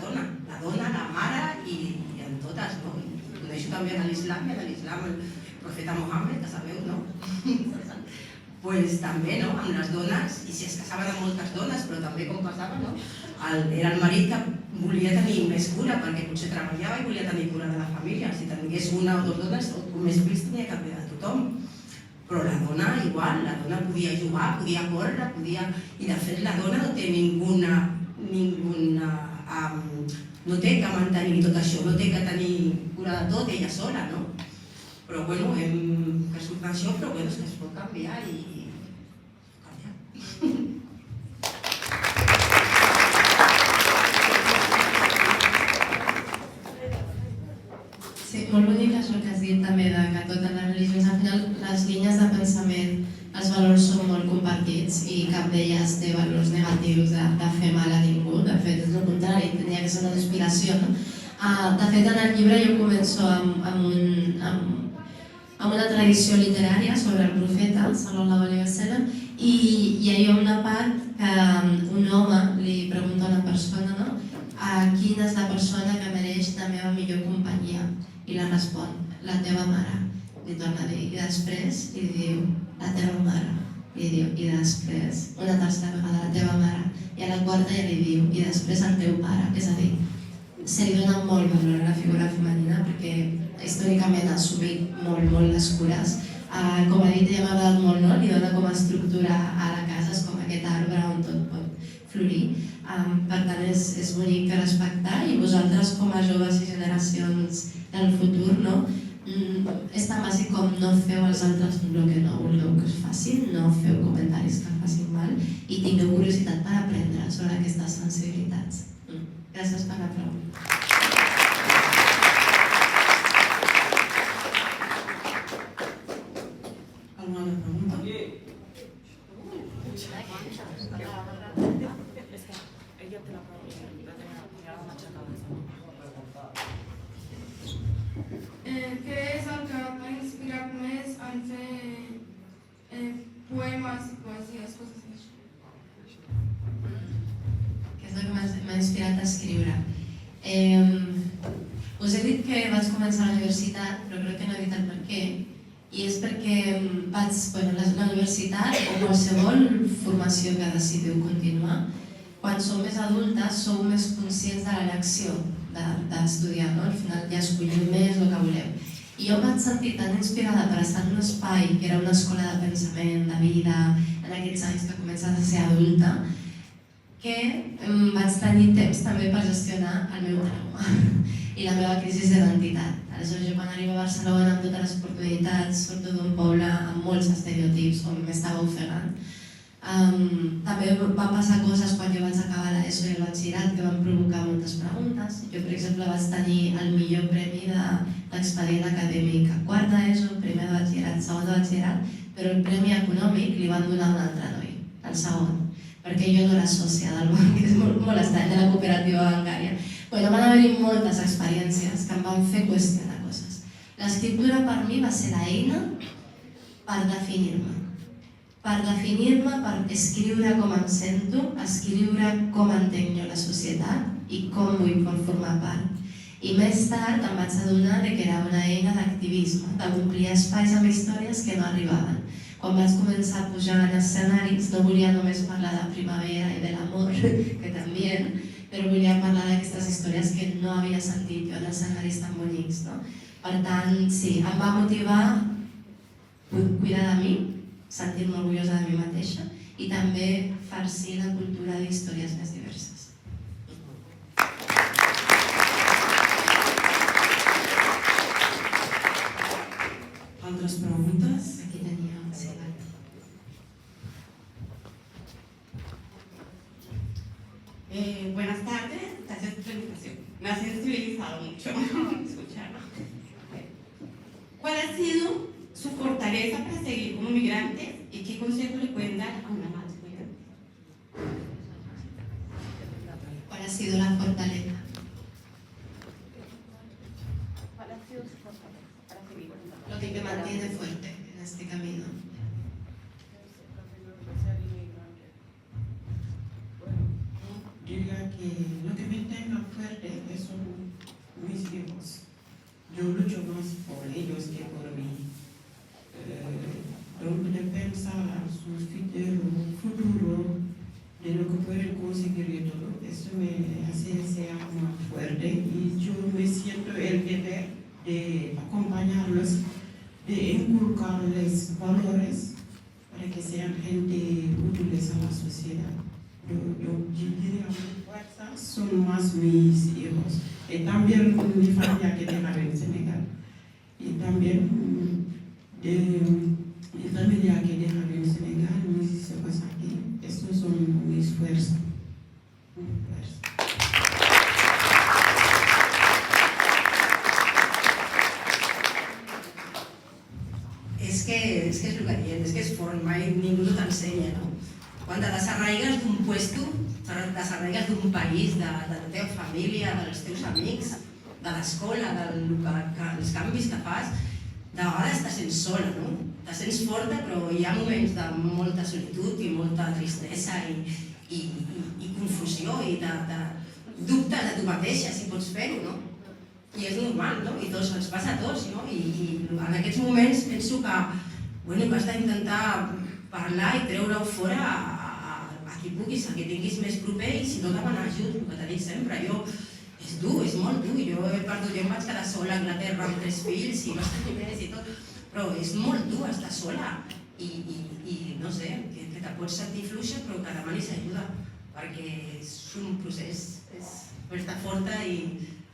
dona, la mare i en totes, no? I ho deixo també en l'islam, i en l'islam el profeta Mohammed, que sabeu, no? Doncs també, no? Amb les dones, i si es casaven amb moltes dones, però també com passava, no? era el marit que volia tenir més cura, perquè potser treballava i volia tenir cura de la família. Si tingués una o dues dones, o més fills, tenia que cuidar de tothom. Però la dona igual, la dona podia jugar, podia córrer, i de fet la dona no té no té que mantenir tot això, no té que tenir cura de tot ella sola, no? Però bueno, hem crescut això, però bueno, és que es pot canviar i... Sí, molt bonic això que has dit també, que totes les religions, al final, les línies de pensament, els valors són molt compartits i cap d'elles té valors negatius de fer mal a ningú. De fet, és el contrari, tenia que ser una inspiració, no? De fet, en el llibre jo començo amb una tradició literària sobre el profeta, sallallahu alaihi wasallam, i hi ha una part que un home li pregunta a una persona, no? Quina és la persona que mereix la meva millor companyia? I la respon, la teva mare. Li torna a dir, i després li diu, la teva mare. Li diu, i després, una tercera vegada, la teva mare. I a la quarta ja li diu, i després el teu pare. És a dir, se li dona molt valor a la figura femenina perquè històricament ha assumit molt les cures. Com ha dit, ja m'ha agradat molt, no? Li dona com a estructura a la casa, és com aquest arbre on tot pot florir. Per tant, és bonic que respectar, i vosaltres com a joves i generacions del futur, no? És tan bàsic com no feu als altres el que no vulgueu que us facin, no feu comentaris que facin mal i tingueu curiositat per aprendre sobre aquestes sensibilitats. Gràcies per la pregunta. Alguna altra pregunta? Què és el que t'ha inspirat més en fer poemes i poesies, coses així? Què és el que m'ha inspirat a escriure? Us he dit que vaig començar a la universitat, però crec que no he dit el per què. I és perquè la universitat o qualsevol formació que decidiu continuar, quan sou més adultes sou més conscients de l'elecció d'estudiar, no? Al final ja escolliu més el que voleu. I jo em vaig sentir tan inspirada per estar en un espai que era una escola de pensament, de vida, en aquests anys que comences a ser adulta, que vaig tenir temps també per gestionar el meu trauma i la meva crisi d'identitat. Aleshores, jo quan arribo a Barcelona amb totes les oportunitats, surto d'un poble amb molts estereotips on m'estava ofegant. També van passar coses quan jo vaig acabar l'ESO i el batxillerat que van provocar moltes preguntes. Jo, per exemple, vaig tenir el millor premi d'expedient acadèmic a quart d'ESO, primer de batxillerat, segon de batxillerat, però el premi econòmic li van donar a un altre noi, el segon, perquè jo no era sòcia del banc, que és molt estrany, de la cooperativa bancària. Bueno, van haver-hi moltes experiències que em van fer qüestionar coses. L'escriptura per mi va ser l'eina per definir-me. Per escriure com em sento, escriure com entenc jo la societat i com vull formar part. I més tard em vaig adonar que era una eina d'activisme, d'omplir espais amb històries que no arribaven. Quan vaig començar a pujar en escenaris no volia només parlar de primavera i de l'amor, que també, però volia parlar d'aquestes històries que no havia sentit jo en escenaris tan bonics. Per tant, sí, em va motivar cuidar de mi, sentir-me orgullosa de mi mateixa i també farcir la cultura d'històries més diverses. Altres preguntes? Aquí tenia un citat. Buenas tardes, gracias por la invitación. Me ha sensibilizado mucho escucharlo. ¿Cuál ha sido su fortaleza para seguir como migrante y qué consejo le pueden dar a una madre migrante? ¿Cuál ha sido la fortaleza? ¿Cuál ha sido su fortaleza para seguir? Lo que te mantiene fuerte en este camino. Diría que lo que me tenga fuerte son mis hijos. Yo lucho más por ellos que por mí. Donc de pensar a su futuro, de lo que pueden conseguir todo. Eso me hace ser más fuerte y yo me siento el deber de acompañarlos, de inculcarles valores para que sean gente útiles a la sociedad. Yo diría que fuerza son más mis hijos y también mi familia que dejaré en Senegal y también mi familia que dejaré en Senegal, mis hijos aquí. Estos son mis fuerzas. És que és el que diem, és que és fort, mai ningú no t'ensenya, no? Quan te desarraigues d'un puesto, te desarraigues d'un país, de la teva família, dels teus amics, de l'escola, dels canvis que fas, de vegades te sents sola, no? Te sents forta, però hi ha moments de molta solitud i molta tristesa i confusió i dubtes de tu mateixa, si pots fer-ho, no? I és normal, no? I ens passa a tots, no? I en aquests moments penso que has d'intentar parlar i treure-ho fora a qui puguis, a qui tinguis més proper i si no demanar ajut, el que t'he dit sempre. És dur, és molt dur. Jo em vaig quedar sola a Anglaterra amb 3 fills i bastant més i tot, però és molt dur estar sola i no sé, que te pots sentir fluixa però que demanis ajuda perquè és un procés, és estar forta i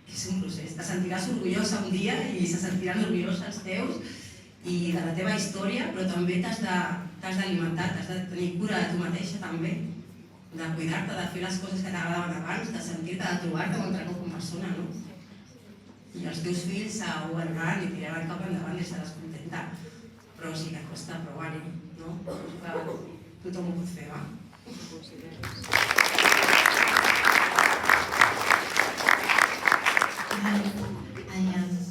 és un procés. Te sentiràs orgullosa un dia i se sentiran orgullosos els teus i de la teva història, però també t'has d'alimentar, t'has de tenir cura de tu mateixa també, de cuidar-te, de fer les coses que t'agradaven abans, de sentir-te, de trobar-te un altre cop com a persona, no? I els teus fills ho valoraran i tiraran cap endavant i estaràs contenta, però sí que costa provar-hi, no? Tothom ho pot fer, va?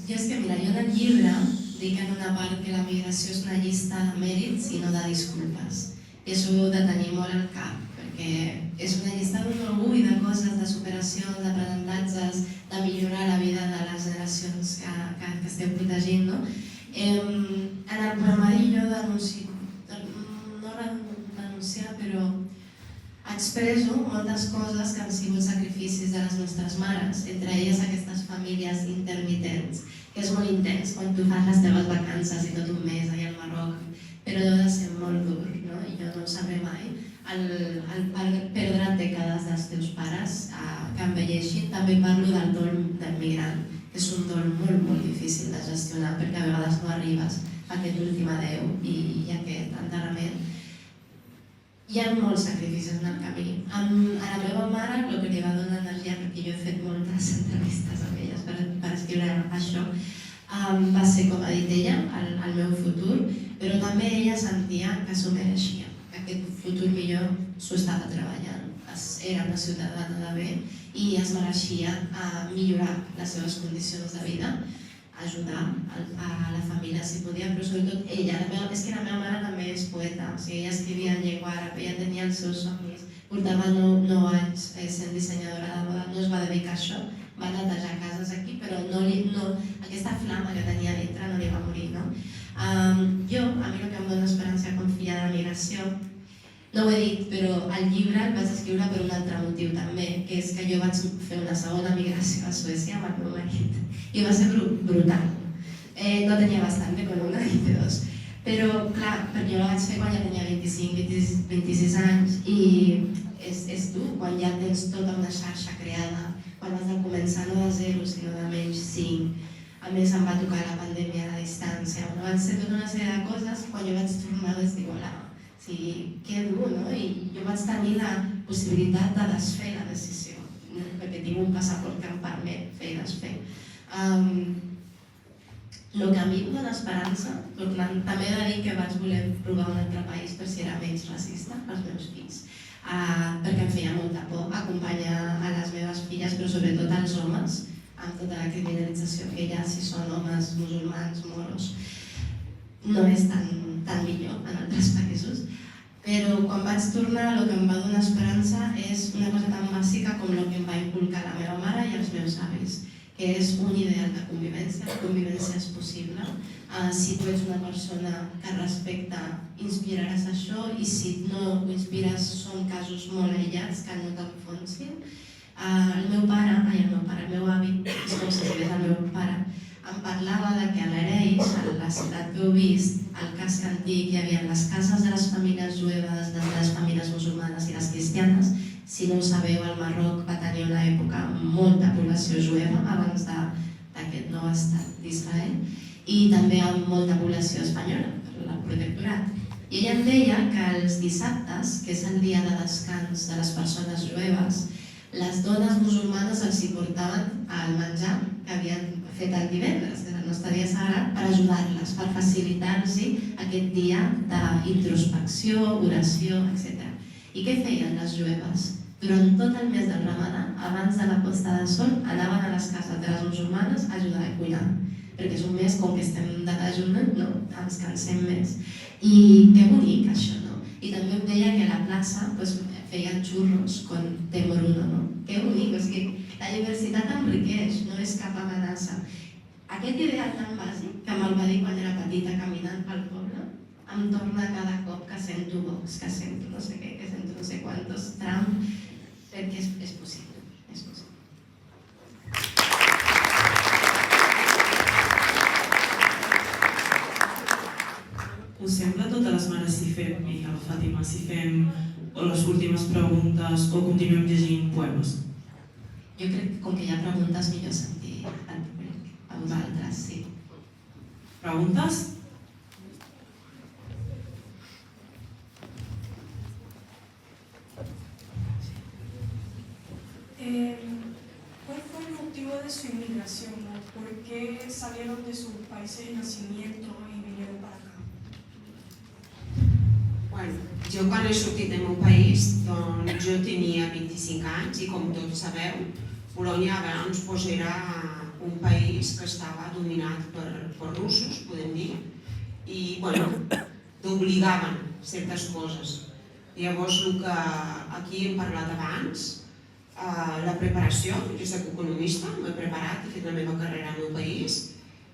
Jo és que, mira, jo en el llibre dic en una part que la migració és una llista de mèrits i no de disculpes. I això ho heu de tenir molt al cap, perquè és una llista d'un orgull de coses, de superació, d'aprenentatges, de millorar la vida de les generacions que esteu protegint, no? En el programari jo no denunciar, però expresso moltes coses que han sigut sacrificis de les nostres mares, entre elles aquestes famílies intermitents, que és molt intens quan tu fas les teves vacances i tot un mes allà al Marroc, però deu de ser molt dur, no? I jo no ho sabré mai. El perdre dècades dels teus pares que envelleixin, també parlo del dol del migrant, que és un dol molt, molt difícil de gestionar perquè a vegades no arribes a aquest últim adeu i aquest enterrament. Hi ha molts sacrificis en el camí. A la meva mare el que li va donar energia, perquè jo he fet moltes entrevistes amb elles per escriure això, va ser, com ha dit ella, el meu futur, però també ella sentia que s'ho mereixia, que aquest futur millor s'ho estava treballant. Era una ciutadana de bé i es mereixia millorar les seves condicions de vida, ajudar a la família si podia, però sobretot ella. És que la meva mare també és poeta, o sigui, ella escrivia en llengua àrab, ella tenia els seus somnis, portava 9 anys sent dissenyadora de moda, no es va dedicar a això, va netejar cases aquí, però aquesta flama que tenia dintre no li va morir, no? A mi el que em dona esperança com filla de la migració, no ho he dit, però el llibre el vaig escriure per un altre motiu també, que és que jo vaig fer una segona migració a Suècia amb el meu marit i va ser brutal. No tenia bastante con una i dos, però clar, perquè jo la vaig fer quan ja tenia 25-26 anys i és dur quan ja tens tota una xarxa creada, quan has de començar no de 0 sinó de menys 5. A més em va tocar la pandèmia a la distància, van ser tota una sèrie de coses, quan jo vaig tornar vaig dir, hola, sí, que dur, no? I jo vaig tenir la possibilitat de desfer la decisió, perquè tinc un passaport que em permet fer i desfer. El que a mi em dona esperança, també he de dir que vaig voler provar un altre país per si era menys racista pels meus fills, perquè em feia molta por acompanyar a les meves filles, però sobretot als homes, amb tota la criminalització que hi ha, si són homes musulmans, moros, no és tan millor en altres països. Però quan vaig tornar, el que em va donar esperança és una cosa tan bàsica com el que em va inculcar la meva mare i els meus avis, que que és un ideal de convivència. La convivència és possible. Si tu ets una persona que respecta, inspiraràs això, i si no ho inspires són casos molt aïllats que no t'enfonsin. El meu avi, és com si digués el meu pare, em parlava de que a l'Ereix, a la ciutat que heu vist, al casc antic, hi havia les cases de les famílies jueves, de les famílies musulmanes i les cristianes. Si no ho sabeu, el Marroc va tenir una època amb molta població jueva abans d'aquest nou estat d'Israel, i també amb molta població espanyola, per el protectorat. I ella em deia que els dissabtes, que és el dia de descans de les persones jueves, les dones musulmanes els hi portaven el menjar que havien fet el divendres, el nostre dia sagrat, per ajudar-les, per facilitar-los aquest dia d'introspecció, oració, etc. I què feien les jueves? Durant tot el mes del Ramadà, abans de la posta de sol, anaven a les cases de les musulmanes a ajudar a cuinar, perquè és un mes, com que estem de dejuni, ens cansem més. I que bonic això, no? I també em deia que a la plaça feien xurros con temoruno, no? Que bonic, o sigui, la diversitat enriqueix, no és cap amenaça. Aquest ideal tan bàsic, que me'l va dir quan era petita caminant pel poble, em torna cada cop que sento Vox, que sento no sé què, que sento no sé quantos Trump, perquè és possible, és possible. Us sembla totes les mares si fem, i a la Fàtima, si fem les últimes preguntes o continuem llegint poemes? Jo crec que com que hi ha preguntes millor sentir el públic. A vosaltres, sí. Preguntes? ¿Cuál fue el motivo de su inmigración? ¿Por qué salieron de su país de nacimiento y vinieron para acá? Bueno, jo quan he sortit del meu país, doncs jo tenia 25 anys i com tots sabeu, Polònia abans era un país que estava dominat per russos, podem dir, i t'obligaven certes coses. Llavors, el que aquí hem parlat abans, la preparació, jo soc economista, m'he preparat, he fet la meva carrera al meu país,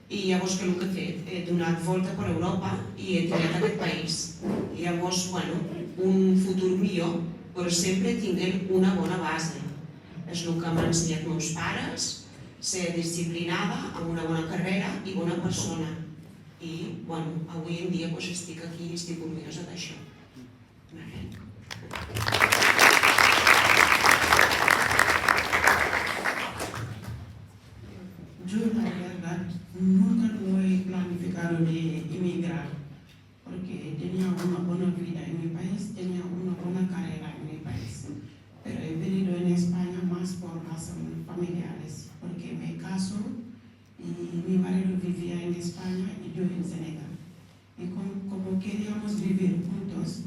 i llavors què el que he fet? He donat volta per Europa i he triat aquest país. I llavors, un futur millor, però sempre tinguent una bona base. És el que m'han ensenyat meus pares, ser disciplinada, amb una bona carrera i bona persona. I, avui en dia estic aquí i estic orgullosa d'això. Yo, la verdad, nunca lo he planificado de emigrar, porque tenía una buena vida en mi país, tenía una buena carrera en mi país. Pero he venido en España más por razones familiares, porque me caso y mi marido vivía en España y yo en Senegal. Y como queríamos vivir juntos,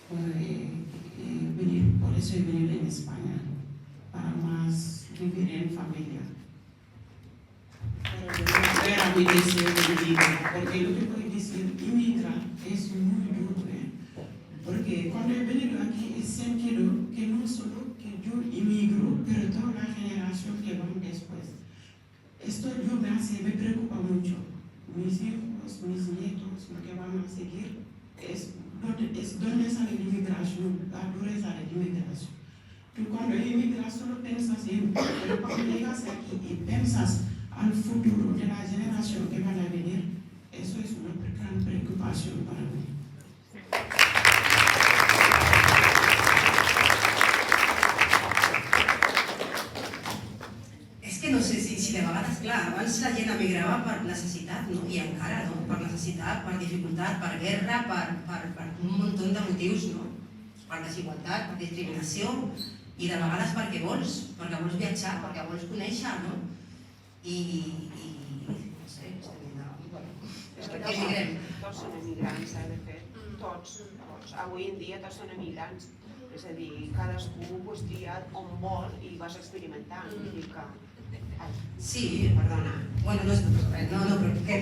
por eso he venido en España, para más vivir en familia. Pero no era mi deseo de emigrar, porque lo que puedo decir, emigrar es muy duro, porque cuando he venido aquí he sentido que no solo que yo emigro, pero toda la generación que van después. Esto me preocupa mucho. Mis hijos, mis nietos, lo que van a seguir, es dónde sale la inmigración, la dureza de la inmigración. Tú cuando emigras solo piensas en, pero cuando llegas aquí y piensas al futuro de la generación que van a venir, eso es una gran preocupación para mí. És que no sé si de vegades, clar, abans la gent emigrava per necessitat, no? I encara, no? Per necessitat, per dificultat, per guerra, per un munt de motius, no? Per desigualtat, per discriminació, i de vegades perquè vols viatjar, perquè vols conèixer, no? I no sé, emigrem. Tots són emigrants, de fet, tots. Avui en dia tots són emigrants. És a dir, cadascú tria on vol i vas experimentant. Sí, perdona. Bueno, no és res, no, però que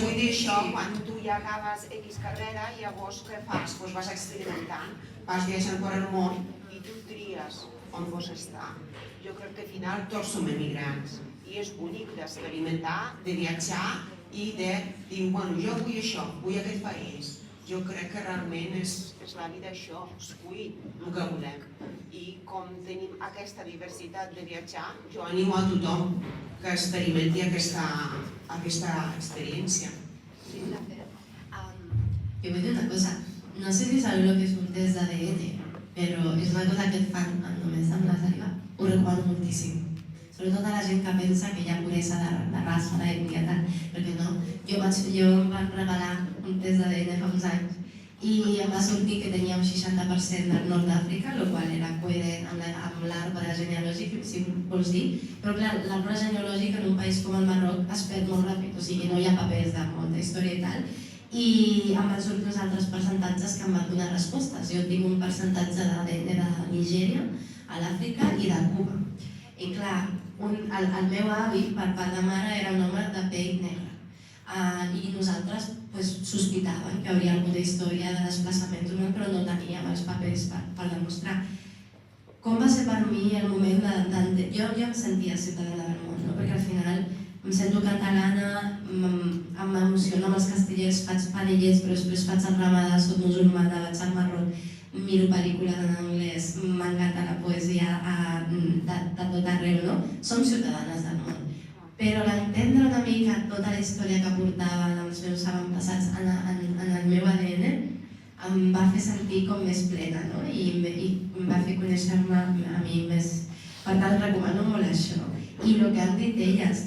vull dir això, quan tu ja acabes X carrera, llavors què fas? Doncs vas experimentant, vas viatjant per el món i tu tries on vols estar. Jo crec que al final tots som emigrants i és bonic d'experimentar, de viatjar i de dir, bueno, jo vull això, vull aquest país. Jo crec que realment és la vida això, escull el que volem. I com tenim aquesta diversitat de viatjar, jo animo a tothom que experimenti aquesta experiència. Sí, jo vull dir una cosa, no sé si sabeu el que és un test d'ADN, però és una cosa que et fan només amb la saliva. Ho recomano moltíssim. Sobretot a la gent que pensa que hi ha puresa de raça, d'ètnia, tal, perquè no. Jo em van regalar un test d'ADN fa uns anys i em va sortir que tenia un 60% del nord d'Àfrica, el qual era coherent amb l'arbre genealògic, si vols dir. Però clar, l'arbre genealògic en un país com el Marroc es perd molt ràpid, o sigui, no hi ha papers de molta història i tal, i em van sortir uns altres percentatges que em van donar respostes. Jo tinc un percentatge d'ADN de Nigèria, a l'Àfrica i de Cuba. I clar, el meu avi, per part de mare, era un home de pell negra. I nosaltres sospitàvem que hi hauria alguna història de desplaçament human, però no teníem els papers per demostrar. Com va ser per mi el moment de... Jo em sentia ciutadana del món, perquè al final em sento catalana, m'emociono amb els castellers, faig panellets, però després faig el ramadà, soc musulmana, vaig al Marroc, miro pel·lícules en anglès, m'encanta la poesia de tot arreu, no? Som ciutadanes del món. Però l'entendre una mica tota la història que portaven els meus avantpassats en el meu ADN em va fer sentir com més plena, no? I em va fer conèixer-me a mi més. Per tant, recomano molt això. I el que han dit elles,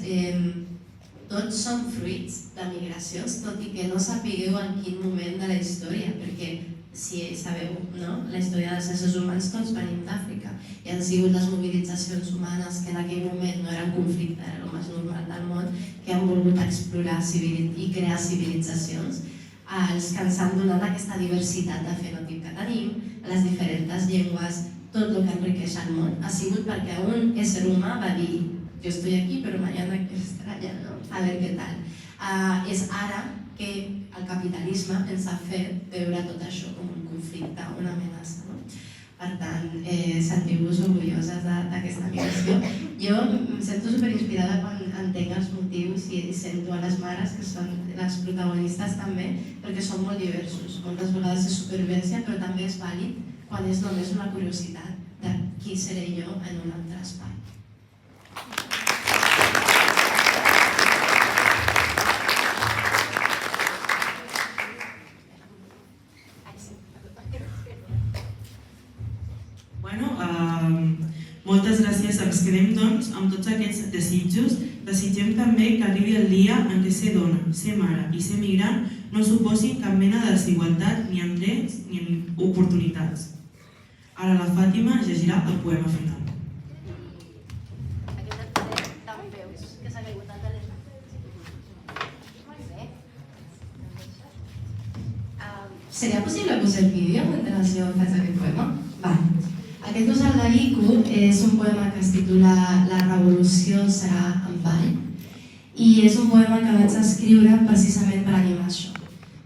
tots són fruits de migracions, tot i que no sapigueu en quin moment de la història, perquè si sabeu, la història dels éssers humans tots venim d'Àfrica i han sigut les mobilitzacions humanes que en aquell moment no eren conflicte, era el més normal del món, que han volgut explorar i crear civilitzacions, els que ens han donat aquesta diversitat de fenotip que tenim, les diferents llengües, tot el que enriqueix el món. Ha sigut perquè un ésser humà va dir jo estoy aquí però mañana quiero estar allá, ¿no? A ver qué tal. És ara que el capitalisme ens ha fet veure tot això com un conflicte, una amenaça. Per tant, sentiu-vos orgulloses d'aquesta migració. Jo em sento superinspirada quan entenc els motius i sento a les mares, que són les protagonistes també, perquè són molt diversos. Moltes vegades és supervivència, però també és vàlid quan és només una curiositat de qui seré jo en un altre espai. Moltes gràcies. Ens quedem doncs amb tots aquests desitjos. Desitgem també que arribi el dia en què ser dona, ser mare i ser migrant no suposin cap mena de desigualtat ni en drets ni en oportunitats. Ara la Fàtima llegirà el poema final. Seria possible posar el vídeo mentre jo faig aquest poema? Va. Aquest us el dedico, és un poema que es titula La revolució serà en ball i és un poema que vaig escriure precisament per animar això.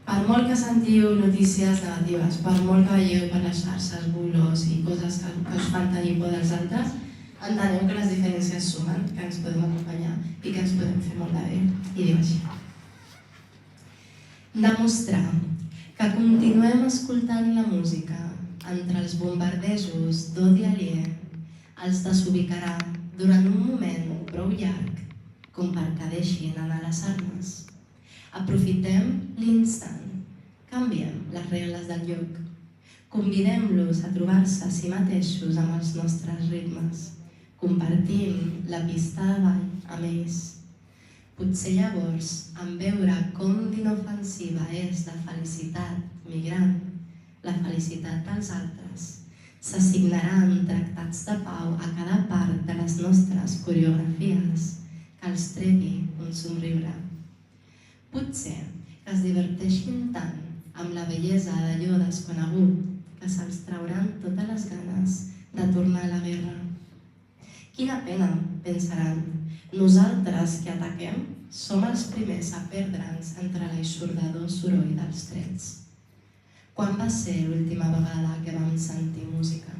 Per molt que sentiu notícies negatives, per molt que veieu per les xarxes, bulos i coses que us fan tenir por dels altres, enteneu que les diferències sumen, que ens podem acompanyar i que ens podem fer molt de bé. I diu així. Demostrar que continuem escoltant la música entre els bombardejos d'odi aliè els desubicarà durant un moment prou llarg com perquè deixin anar les armes. Aprofitem l'instant, canviem les regles del lloc, convidem-los a trobar-se a si mateixos amb els nostres ritmes, compartim la pista de ball amb ells. Potser llavors, en veure com d'inofensiva és la felicitat migrant, la felicitat dels altres, s'assignaran tractats de pau a cada part de les nostres coreografies que els tregui un somriure. Potser que es diverteixin tant amb la bellesa d'allò desconegut que se'ls trauran totes les ganes de tornar a la guerra. Quina pena, pensaran, nosaltres que ataquem som els primers a perdre'ns entre l'aixordador soroll dels trets. Quan va ser l'última vegada que vam sentir música?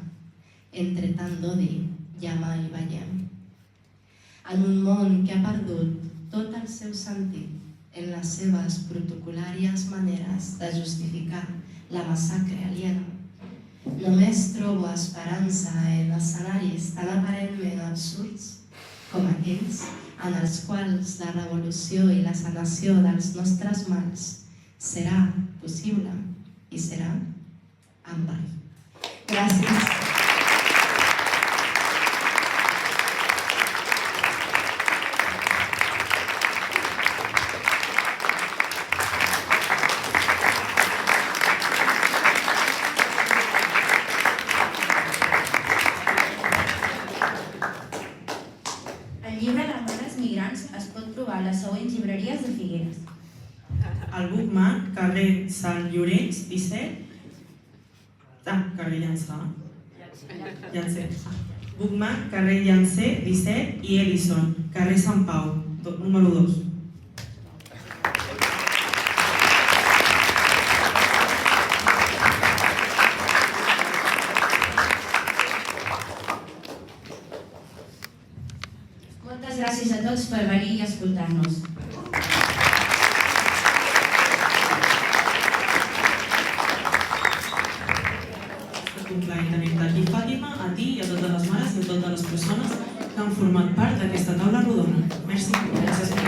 Entre tant d'odi ja mai veiem. En un món que ha perdut tot el seu sentit en les seves protocolàries maneres de justificar la massacre aliena, només trobo esperança en escenaris tan aparentment absurds com aquells en els quals la revolució i la sanació dels nostres mals serà possible i serà en va. Gràcies. El llibre de Mares Migrants es pot trobar a les següents llibreries de Figueres. Al Bookmark, carrer Sant Llorenç, 17. Carrer Llansà. Bookmark, carrer Llansà, 17 i Ellison, carrer Sant Pau, número 2. Moltes gràcies a tots per venir i escoltar-nos. Complaent tenir-te aquí, Fàtima, a ti i a totes les mares i a totes les persones que han format part d'aquesta taula rodona. Merci. Gràcies.